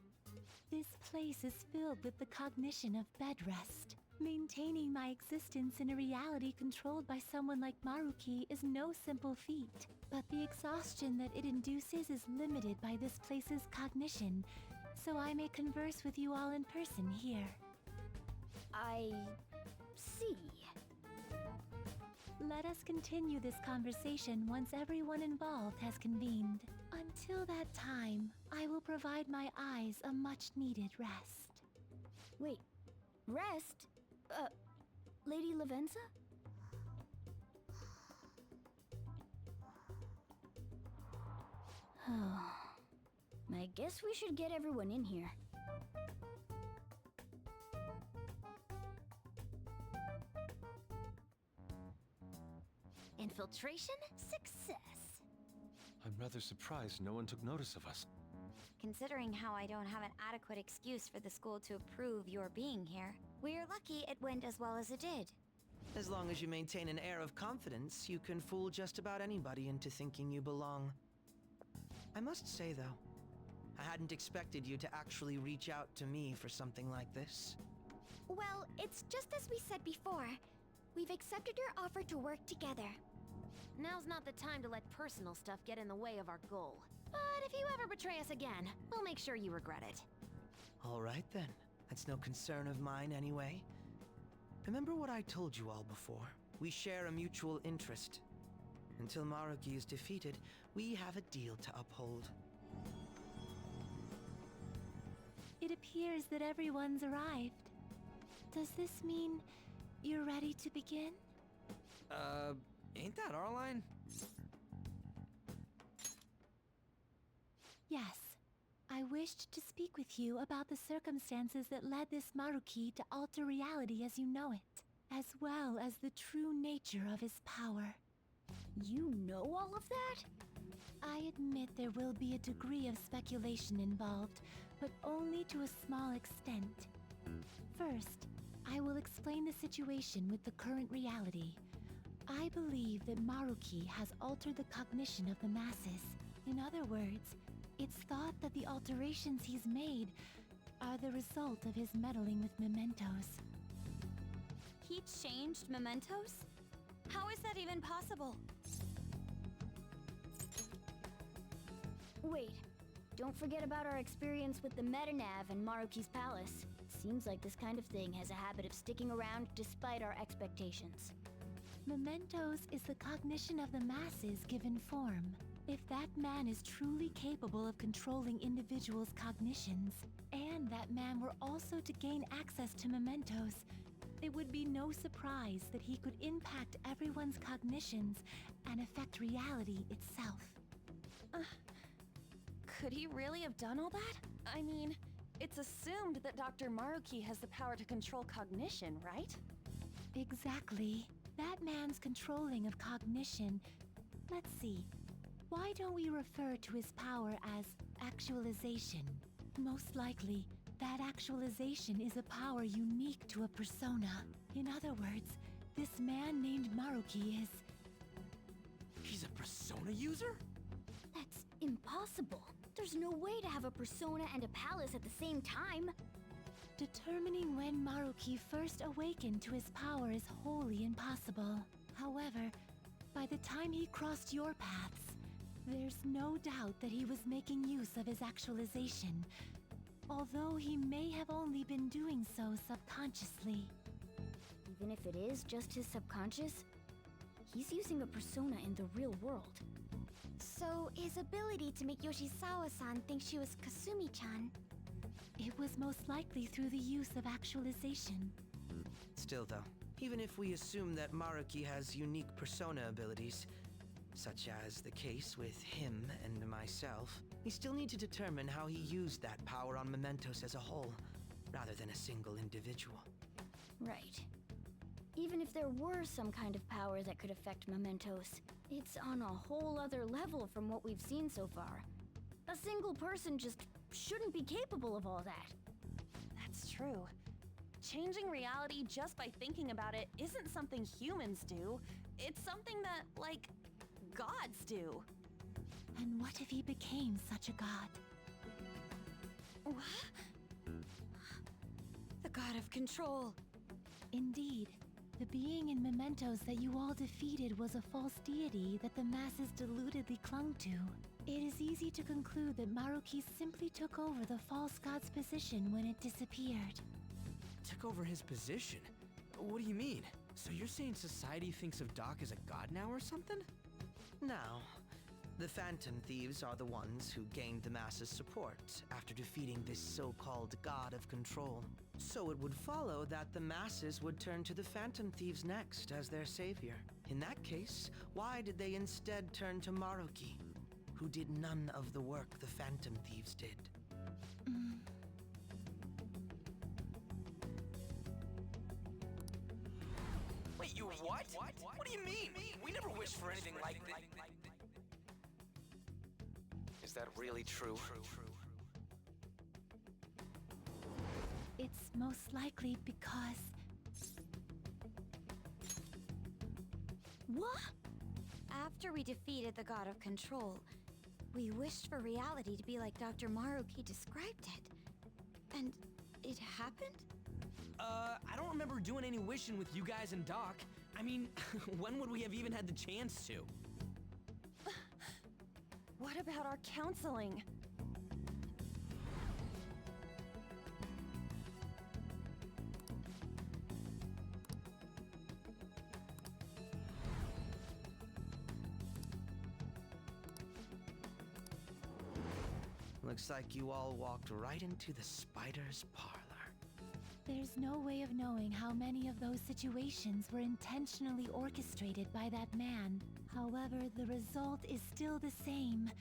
This place is filled with the cognition of bed rest. Maintaining my existence in a reality controlled by someone like Maruki is no simple feat, but the exhaustion that it induces is limited by this place's cognition, so I may converse with you all in person here. I see. Let us continue this conversation once everyone involved has convened. Until that time, I will provide my eyes a much-needed rest. Wait, rest? Lady Lavenza? I guess we should get everyone in here. Infiltration success. I'm rather surprised no one took notice of us. Considering how I don't have an adequate excuse for the school to approve your being here, we're lucky it went as well as it did. As long as you maintain an air of confidence, you can fool just about anybody into thinking you belong. I must say, though, I hadn't expected you to actually reach out to me for something like this. Well, it's just as we said before. We've accepted your offer to work together. Now's not the time to let personal stuff get in the way of our goal. But if you ever betray us again, we'll make sure you regret it. All right, then. That's no concern of mine, anyway. Remember what I told you all before. We share a mutual interest. Until Maruki is defeated, we have a deal to uphold. It appears that everyone's arrived. Does this mean you're ready to begin? Ain't that our line? Yes. I wished to speak with you about the circumstances that led this Maruki to alter reality as you know it, as well as the true nature of his power. You know all of that? I admit there will be a degree of speculation involved, but only to a small extent. First, I will explain the situation with the current reality. I believe that Maruki has altered the cognition of the masses. In other words, it's thought that the alterations he's made are the result of his meddling with mementos. He changed mementos? How is that even possible? Wait, don't forget about our experience with the Metanav and Maruki's palace. Seems like this kind of thing has a habit of sticking around despite our expectations. Mementos is the cognition of the masses given form. If that man is truly capable of controlling individuals' cognitions, and that man were also to gain access to mementos, it would be no surprise that he could impact everyone's cognitions and affect reality itself. Could he really have done all that? I mean, it's assumed that Dr. Maruki has the power to control cognition, right? Exactly. That man's controlling of cognition. Let's see. Why don't we refer to his power as actualization? Most likely, that actualization is a power unique to a persona. In other words, this man named Maruki is... He's a persona user? That's impossible. There's no way to have a persona and a palace at the same time. Determining when Maruki first awakened to his power is wholly impossible. However, by the time he crossed your paths, there's no doubt that he was making use of his actualization, although he may have only been doing so subconsciously. Even if it is just his subconscious, he's using a persona in the real world. So, his ability to make Yoshizawa-san think she was Kasumi-chan. It was most likely through the use of actualization. Still, though, even if we assume that Maruki has unique persona abilities, such as the case with him and myself, we still need to determine how he used that power on mementos as a whole, rather than a single individual. Right. Even if there were some kind of power that could affect mementos, it's on a whole other level from what we've seen so far. A single person just shouldn't be capable of all that. That's true. Changing reality just by thinking about it isn't something humans do. It's something that, like, gods do. And what if he became such a god? What? The god of control. Indeed. The being in Mementos that you all defeated was a false deity that the masses deludedly clung to. It is easy to conclude that Maruki simply took over the false god's position when it disappeared. Took over his position? What do you mean? So you're saying society thinks of Doc as a god now or something? Now, the Phantom Thieves are the ones who gained the masses' support after defeating this so-called god of control. So it would follow that the masses would turn to the Phantom Thieves next as their savior. In that case, why did they instead turn to Maruki, who did none of the work the Phantom Thieves did? Wait, you what? What do you mean? We never wished for anything like this. Is that really true? It's most likely because... What? After we defeated the god of control, we wished for reality to be like Dr. Maruki described it. And it happened? I don't remember doing any wishing with you guys and Doc. I mean, when would we have even had the chance to? What about our counseling? Looks like you all walked right into the spider's parlor. There's no way of knowing how many of those situations were intentionally orchestrated by that man. However, the result is still the same.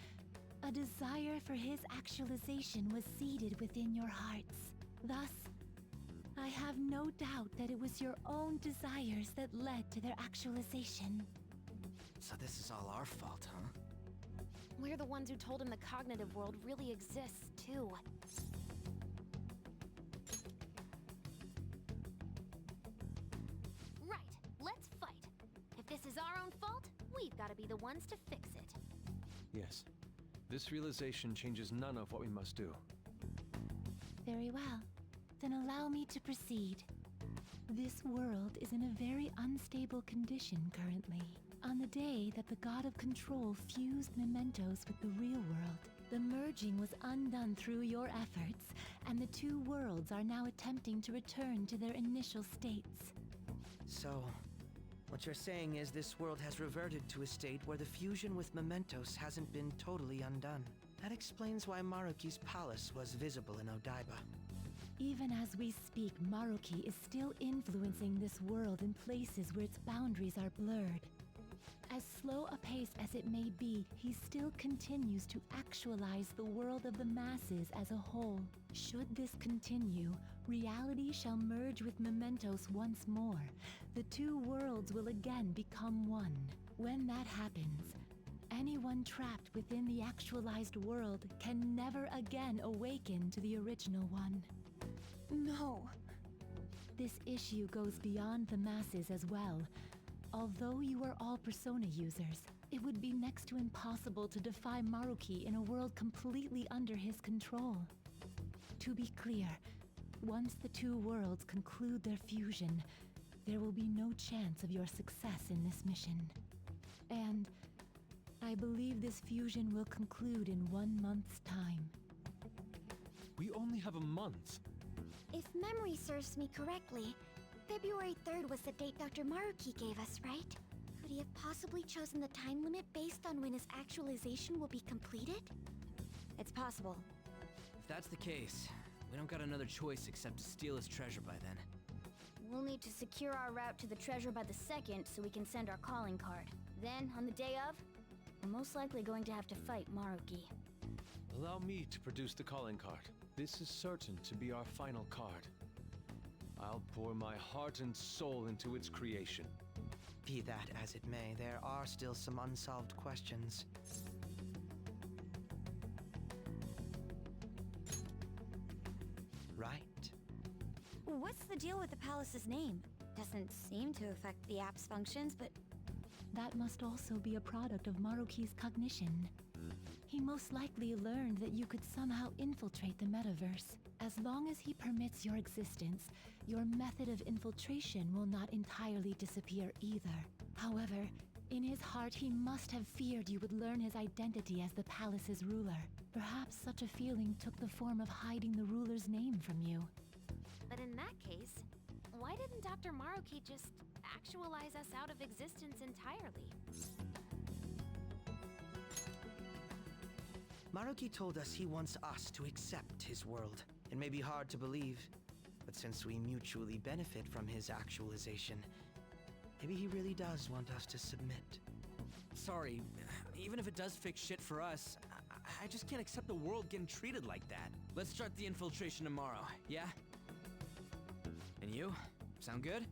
A desire for his actualization was seeded within your hearts. Thus, I have no doubt that it was your own desires that led to their actualization. So this is all our fault, huh? We're the ones who told him the cognitive world really exists, too. Right, let's fight. If this is our own fault, we've got to be the ones to fix it. Yes. This realization changes none of what we must do. Very well. Then allow me to proceed. This world is in a very unstable condition currently. On the day that the God of Control fused Mementos with the real world, the merging was undone through your efforts, and the two worlds are now attempting to return to their initial states. So, what you're saying is this world has reverted to a state where the fusion with Mementos hasn't been totally undone. That explains why Maruki's palace was visible in Odaiba. Even as we speak, Maruki is still influencing this world in places where its boundaries are blurred. As slow a pace as it may be, he still continues to actualize the world of the masses as a whole. Should this continue, reality shall merge with Mementos once more. The two worlds will again become one. When that happens, anyone trapped within the actualized world can never again awaken to the original one. No. This issue goes beyond the masses as well. Although you are all Persona users, it would be next to impossible to defy Maruki in a world completely under his control. To be clear, once the two worlds conclude their fusion, there will be no chance of your success in this mission. And I believe this fusion will conclude in 1 month's time. We only have a month. If memory serves me correctly, February 3rd was the date Dr. Maruki gave us, right? Could he have possibly chosen the time limit based on when his actualization will be completed? It's possible. If that's the case, we don't got another choice except to steal his treasure by then. We'll need to secure our route to the treasure by the 2nd so we can send our calling card. Then, on the day of, we're most likely going to have to fight Maruki. Allow me to produce the calling card. This is certain to be our final card. I'll pour my heart and soul into its creation. Be that as it may, there are still some unsolved questions. Right. What's the deal with the palace's name? Doesn't seem to affect the app's functions, but that must also be a product of Maruki's cognition. He most likely learned that you could somehow infiltrate the metaverse. As long as he permits your existence, your method of infiltration will not entirely disappear either. However, in his heart he must have feared you would learn his identity as the palace's ruler. Perhaps such a feeling took the form of hiding the ruler's name from you. But in that case, why didn't Dr. Maruki just actualize us out of existence entirely? Maruki told us he wants us to accept his world. It may be hard to believe, but since we mutually benefit from his actualization, maybe he really does want us to submit. Sorry, even if it does fix shit for us, I just can't accept the world getting treated like that. Let's start the infiltration tomorrow, yeah? And you? Sound good?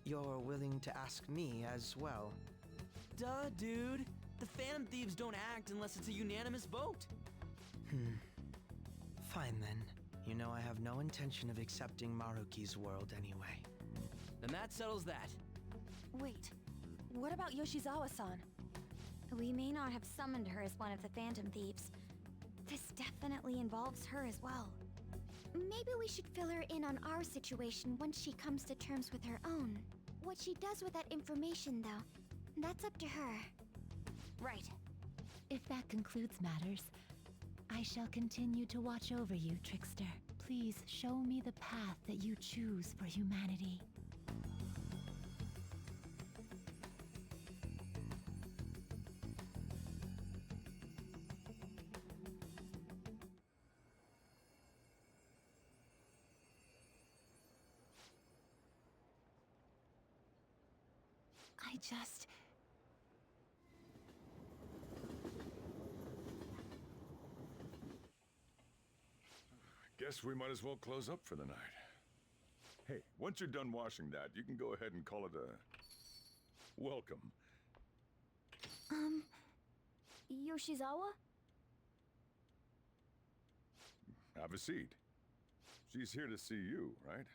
You're willing to ask me as well? Duh, dude. The Phantom Thieves don't act unless it's a unanimous vote. Fine then. You know I have no intention of accepting Maruki's world anyway. Then that settles that. Wait, what about Yoshizawa-san? We may not have summoned her as one of the Phantom Thieves. This definitely involves her as well. Maybe we should fill her in on our situation once she comes to terms with her own. What she does with that information, though, that's up to her. Right. If that concludes matters, I shall continue to watch over you, Trickster. Please show me the path that you choose for humanity. I just... Guess we might as well close up for the night. Hey, once you're done washing that, you can go ahead and call it a... welcome. Yoshizawa? Have a seat. She's here to see you, right?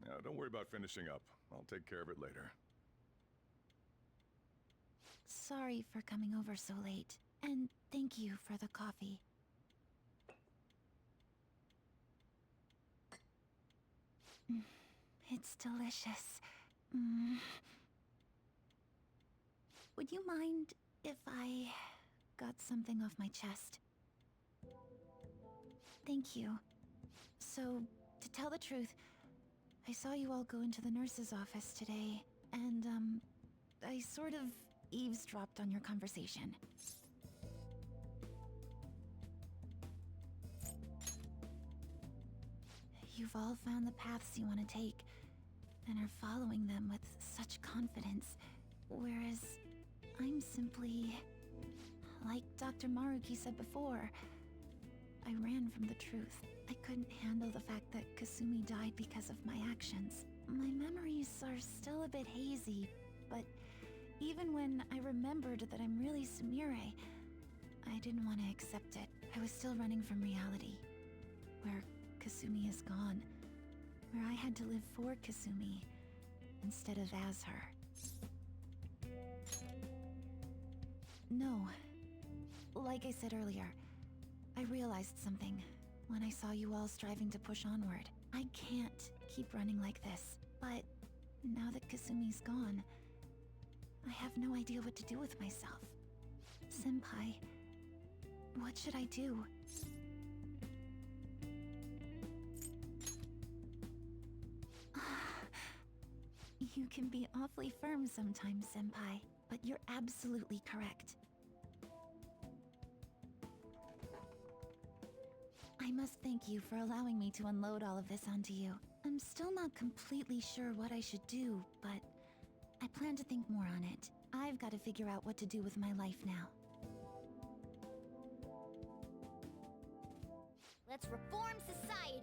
Now, don't worry about finishing up. I'll take care of it later. Sorry for coming over so late. And thank you for the coffee. It's delicious. Would you mind if I got something off my chest? Thank you. So, to tell the truth, I saw you all go into the nurse's office today, and, I sort of eavesdropped on your conversation. You've all found the paths you want to take, and are following them with such confidence, whereas I'm simply... like Dr. Maruki said before, I ran from the truth. I couldn't handle the fact that Kasumi died because of my actions. My memories are still a bit hazy, but even when I remembered that I'm really Sumire, I didn't want to accept it. I was still running from reality, where Kasumi is gone, where I had to live for Kasumi instead of as her. No. Like I said earlier, I realized something when I saw you all striving to push onward. I can't keep running like this, but now that Kasumi's gone, I have no idea what to do with myself. Senpai, what should I do? You can be awfully firm sometimes, Senpai, but you're absolutely correct. I must thank you for allowing me to unload all of this onto you. I'm still not completely sure what I should do, but I plan to think more on it. I've got to figure out what to do with my life now. Let's reform society!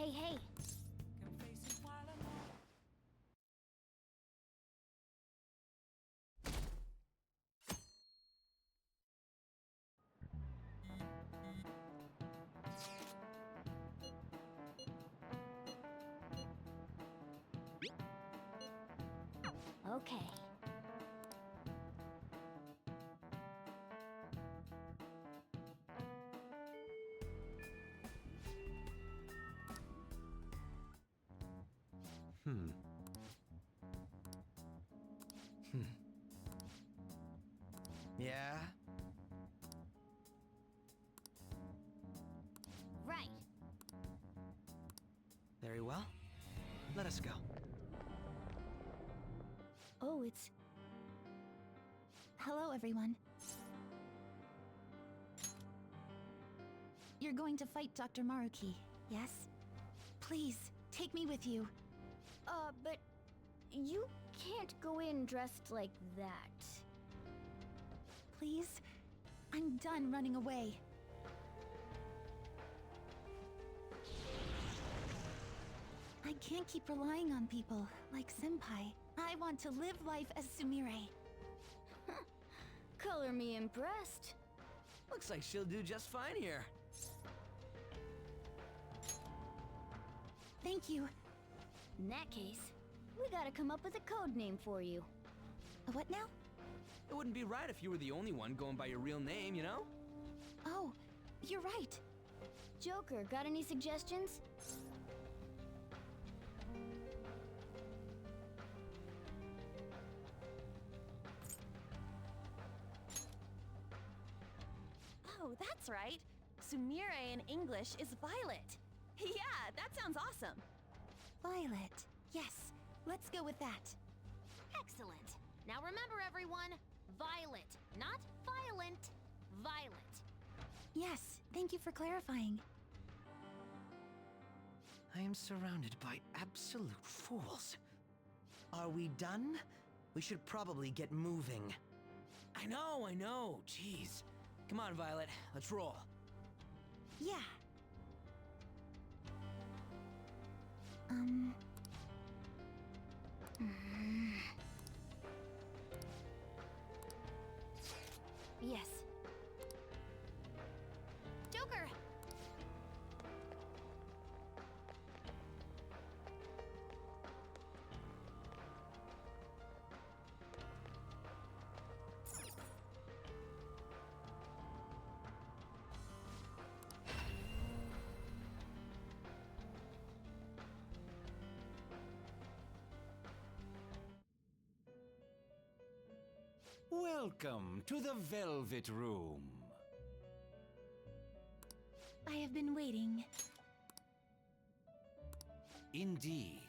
Hey, hey. Okay. Yeah? Right. Very well. Let us go. Oh, it's... Hello, everyone. You're going to fight Dr. Maruki, yes? Please, take me with you. But you can't go in dressed like that. Please? I'm done running away. I can't keep relying on people like Senpai. I want to live life as Sumire. Color me impressed. Looks like she'll do just fine here. Thank you. In that case, we gotta come up with a code name for you. What now? It wouldn't be right if you were the only one going by your real name, you know? Oh, you're right. Joker, got any suggestions? Oh, that's right. Sumire in English is Violet. Yeah, that sounds awesome. Violet. Yes, let's go with that. Excellent. Now remember, everyone, Violet, not violent. Violet. Yes, thank you for clarifying. I am surrounded by absolute fools. Are we done? We should probably get moving. I know. Jeez. Come on, Violet. Let's roll. Yeah. Yes. Joker! Welcome to the Velvet Room. I have been waiting. Indeed.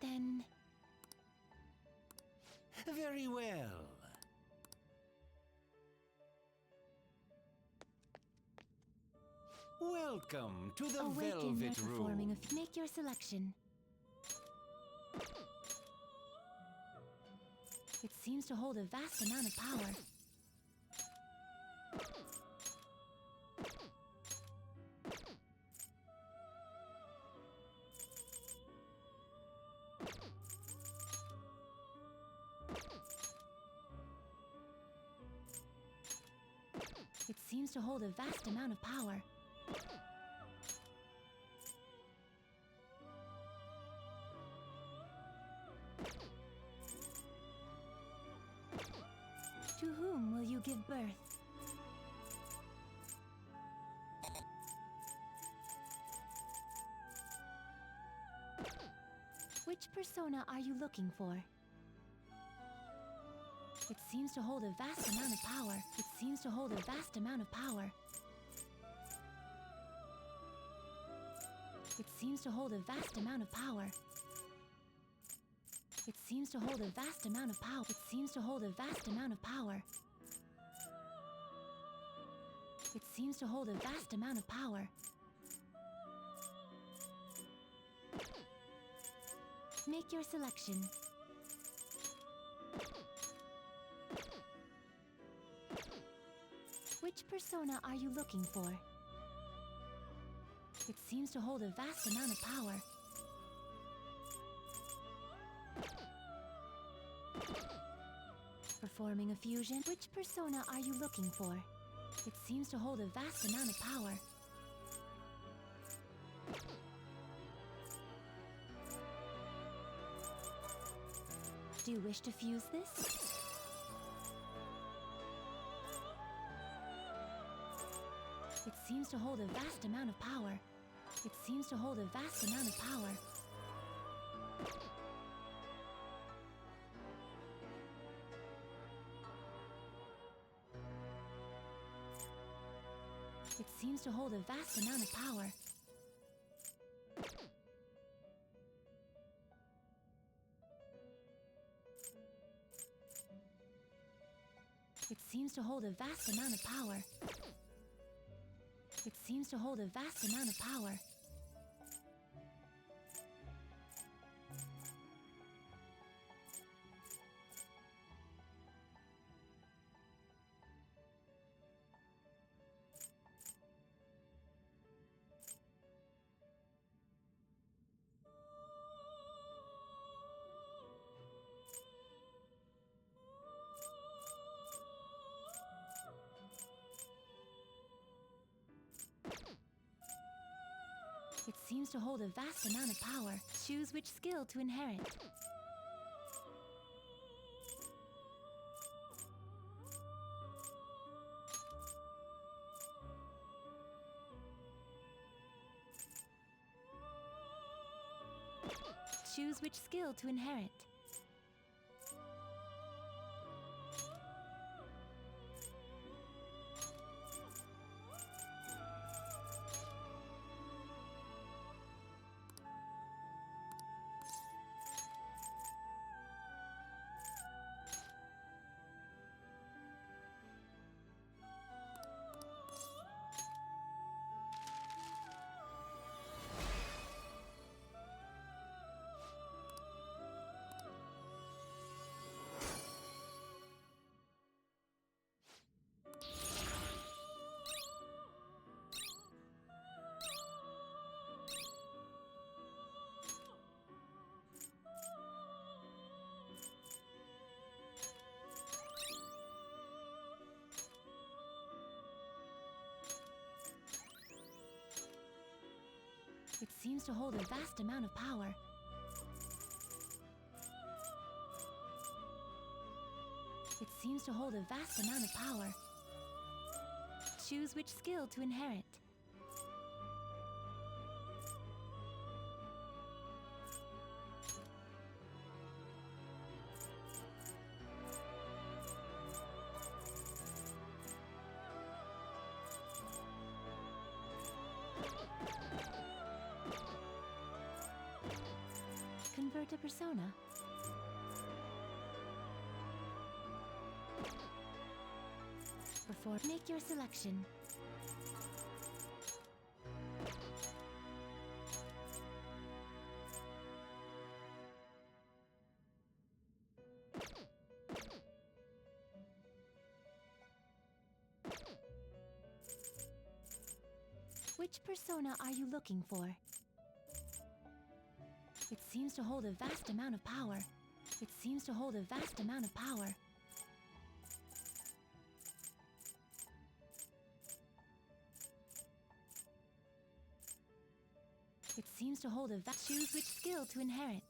Then... Very well. Welcome to the Awaken Velvet their performing Room. Make your selection. It seems to hold a vast amount of power. It seems to hold a vast amount of power. To whom will you give birth? Which persona are you looking for? It seems to hold a vast amount of power. It seems to hold a vast amount of power. It seems to hold a vast amount of power. It seems to hold a vast amount of power. It seems to hold a vast amount of power. It seems to hold a vast amount of power. Make your selection. Which persona are you looking for? It seems to hold a vast amount of power. Performing a fusion? Which persona are you looking for? It seems to hold a vast amount of power. Do you wish to fuse this? It seems to hold a vast amount of power. It seems to hold a vast amount of power. It seems to hold a vast amount of power. It seems to hold a vast amount of power. It seems to hold a vast amount of power. It seems to hold a vast amount of power. Choose which skill to inherit. Choose which skill to inherit. It seems to hold a vast amount of power. It seems to hold a vast amount of power. Choose which skill to inherit. Convert a persona. Make your selection. Which persona are you looking for? It seems to hold a vast amount of power. It seems to hold a vast amount of power. It seems to hold a vast... Choose which skill to inherit.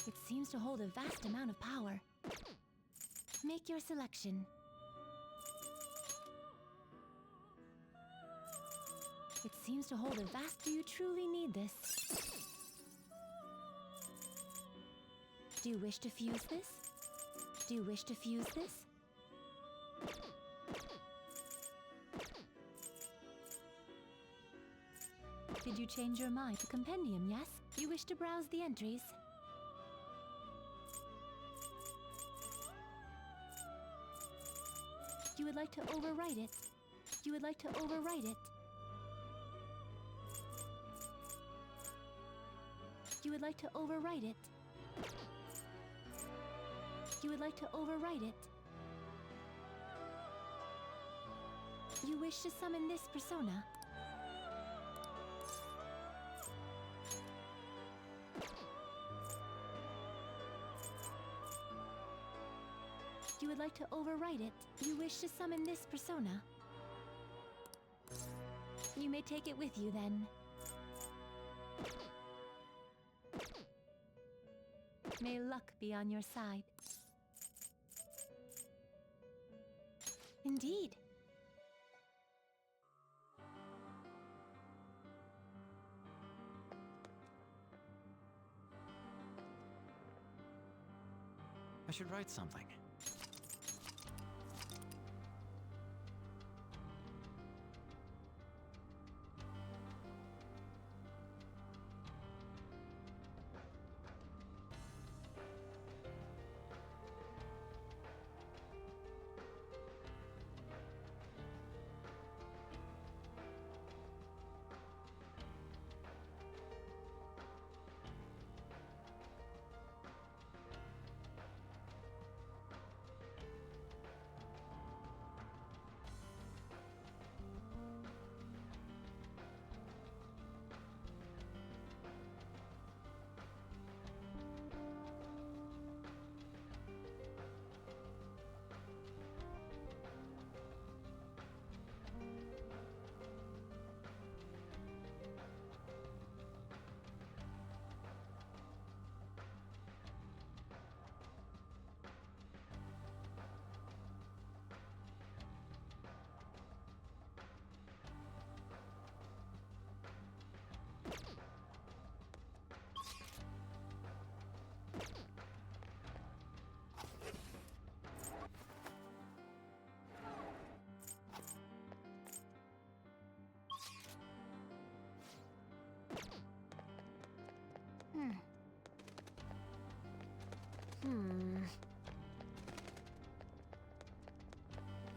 It seems to hold a vast amount of power. Make your selection. It seems to hold a vast... Do you truly need this? Do you wish to fuse this? Do you wish to fuse this? Did you change your mind? The compendium, yes? You wish to browse the entries? You would like to overwrite it? You would like to overwrite it? You would like to overwrite it? You would like to overwrite it? You wish to summon this persona? You would like to overwrite it? You wish to summon this persona? You may take it with you then. May luck be on your side. Indeed. I should write something.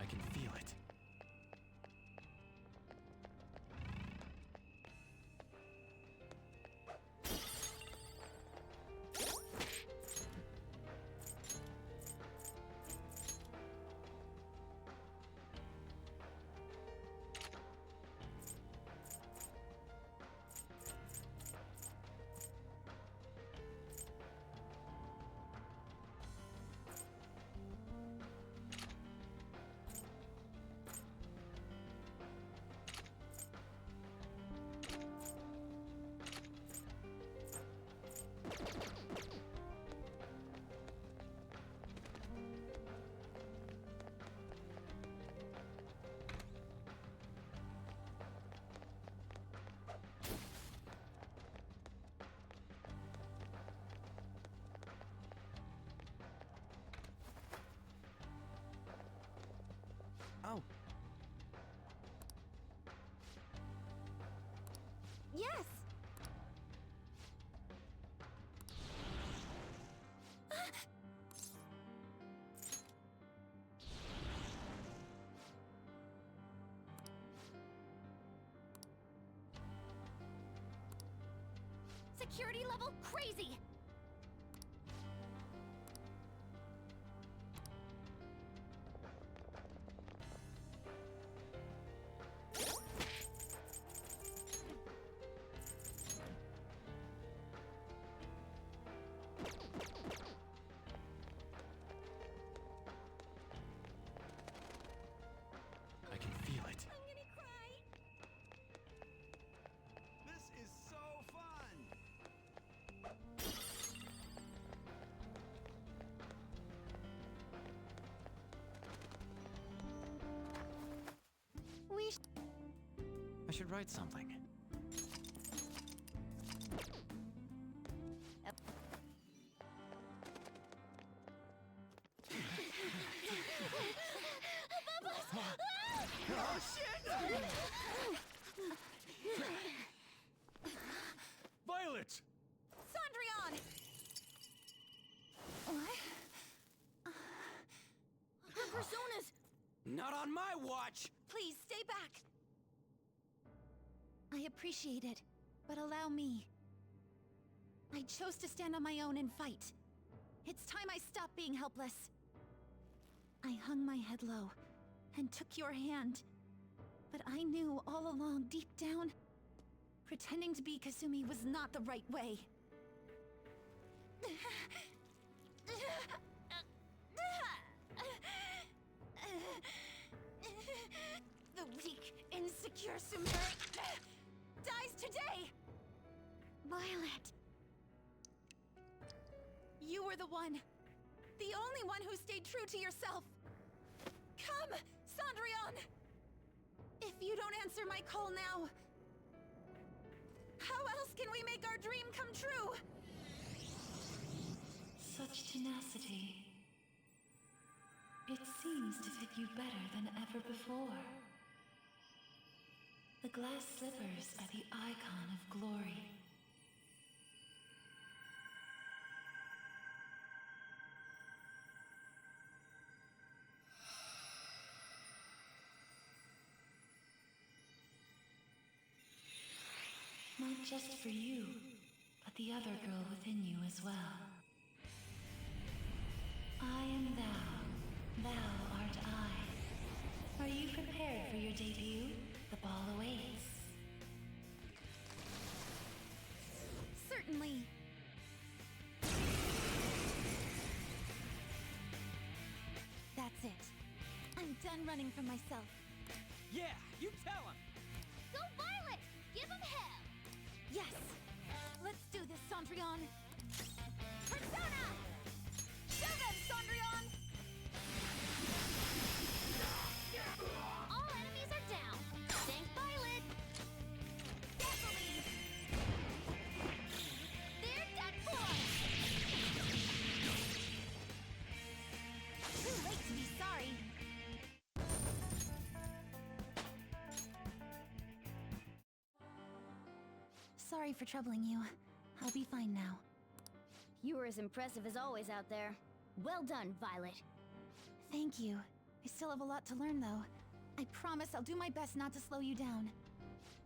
I can feel it. Oh. Yes! Security level crazy! I can feel it. This is so fun! should write something. Oh shit! Violet! Cendrillon! What? Her personas! Not on my watch! Please, stay back! I appreciate it, but allow me. I chose to stand on my own and fight. It's time I stop being helpless. I hung my head low and took your hand. But I knew all along, deep down, pretending to be Kasumi was not the right way. The weak, insecure Sumire dies today! Violet! You were the one. The only one who stayed true to yourself. Come, Cendrillon! If you don't answer my call now, how else can we make our dream come true? Such tenacity. It seems to fit you better than ever before. The glass slippers are the icon of glory. Not just for you, but the other girl within you as well. I am thou, thou art I. Are you prepared for your debut? The ball awaits. Certainly. That's it. I'm done running from myself. Yeah, you tell him! Go Violet! Give him hell! Yes! Let's do this, Cendrillon! Persona! Show them, Cendrillon! All enemies are down! Thank Violet! Gasoline! They're dead for! Too late to be sorry! Sorry for troubling you. I'll be fine now. You were as impressive as always out there. Well done, Violet. Thank you. I still have a lot to learn, though. I promise I'll do my best not to slow you down.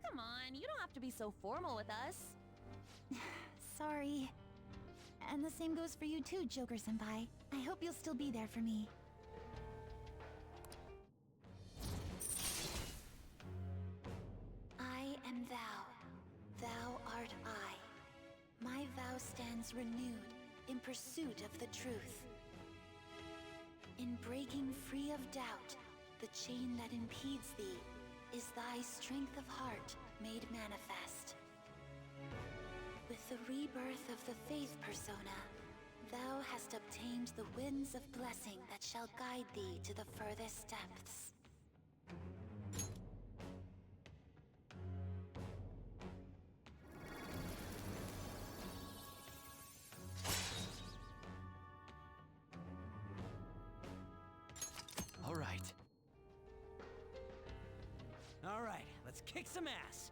Come on, you don't have to be so formal with us. Sorry. And the same goes for you too, Joker-senpai. I hope you'll still be there for me. I am thou. Thou art I. My vow stands renewed in pursuit of the truth. In breaking free of doubt, the chain that impedes thee is thy strength of heart made manifest. With the rebirth of the Faith Persona, thou hast obtained the winds of blessing that shall guide thee to the furthest depths. All right. All right, let's kick some ass.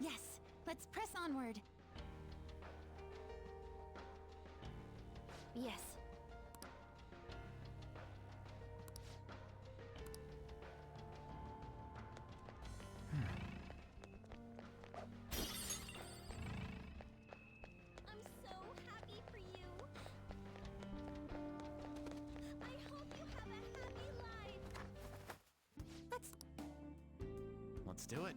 Yes, let's press onward. Yes. I'm so happy for you. I hope you have a happy life. Let's do it.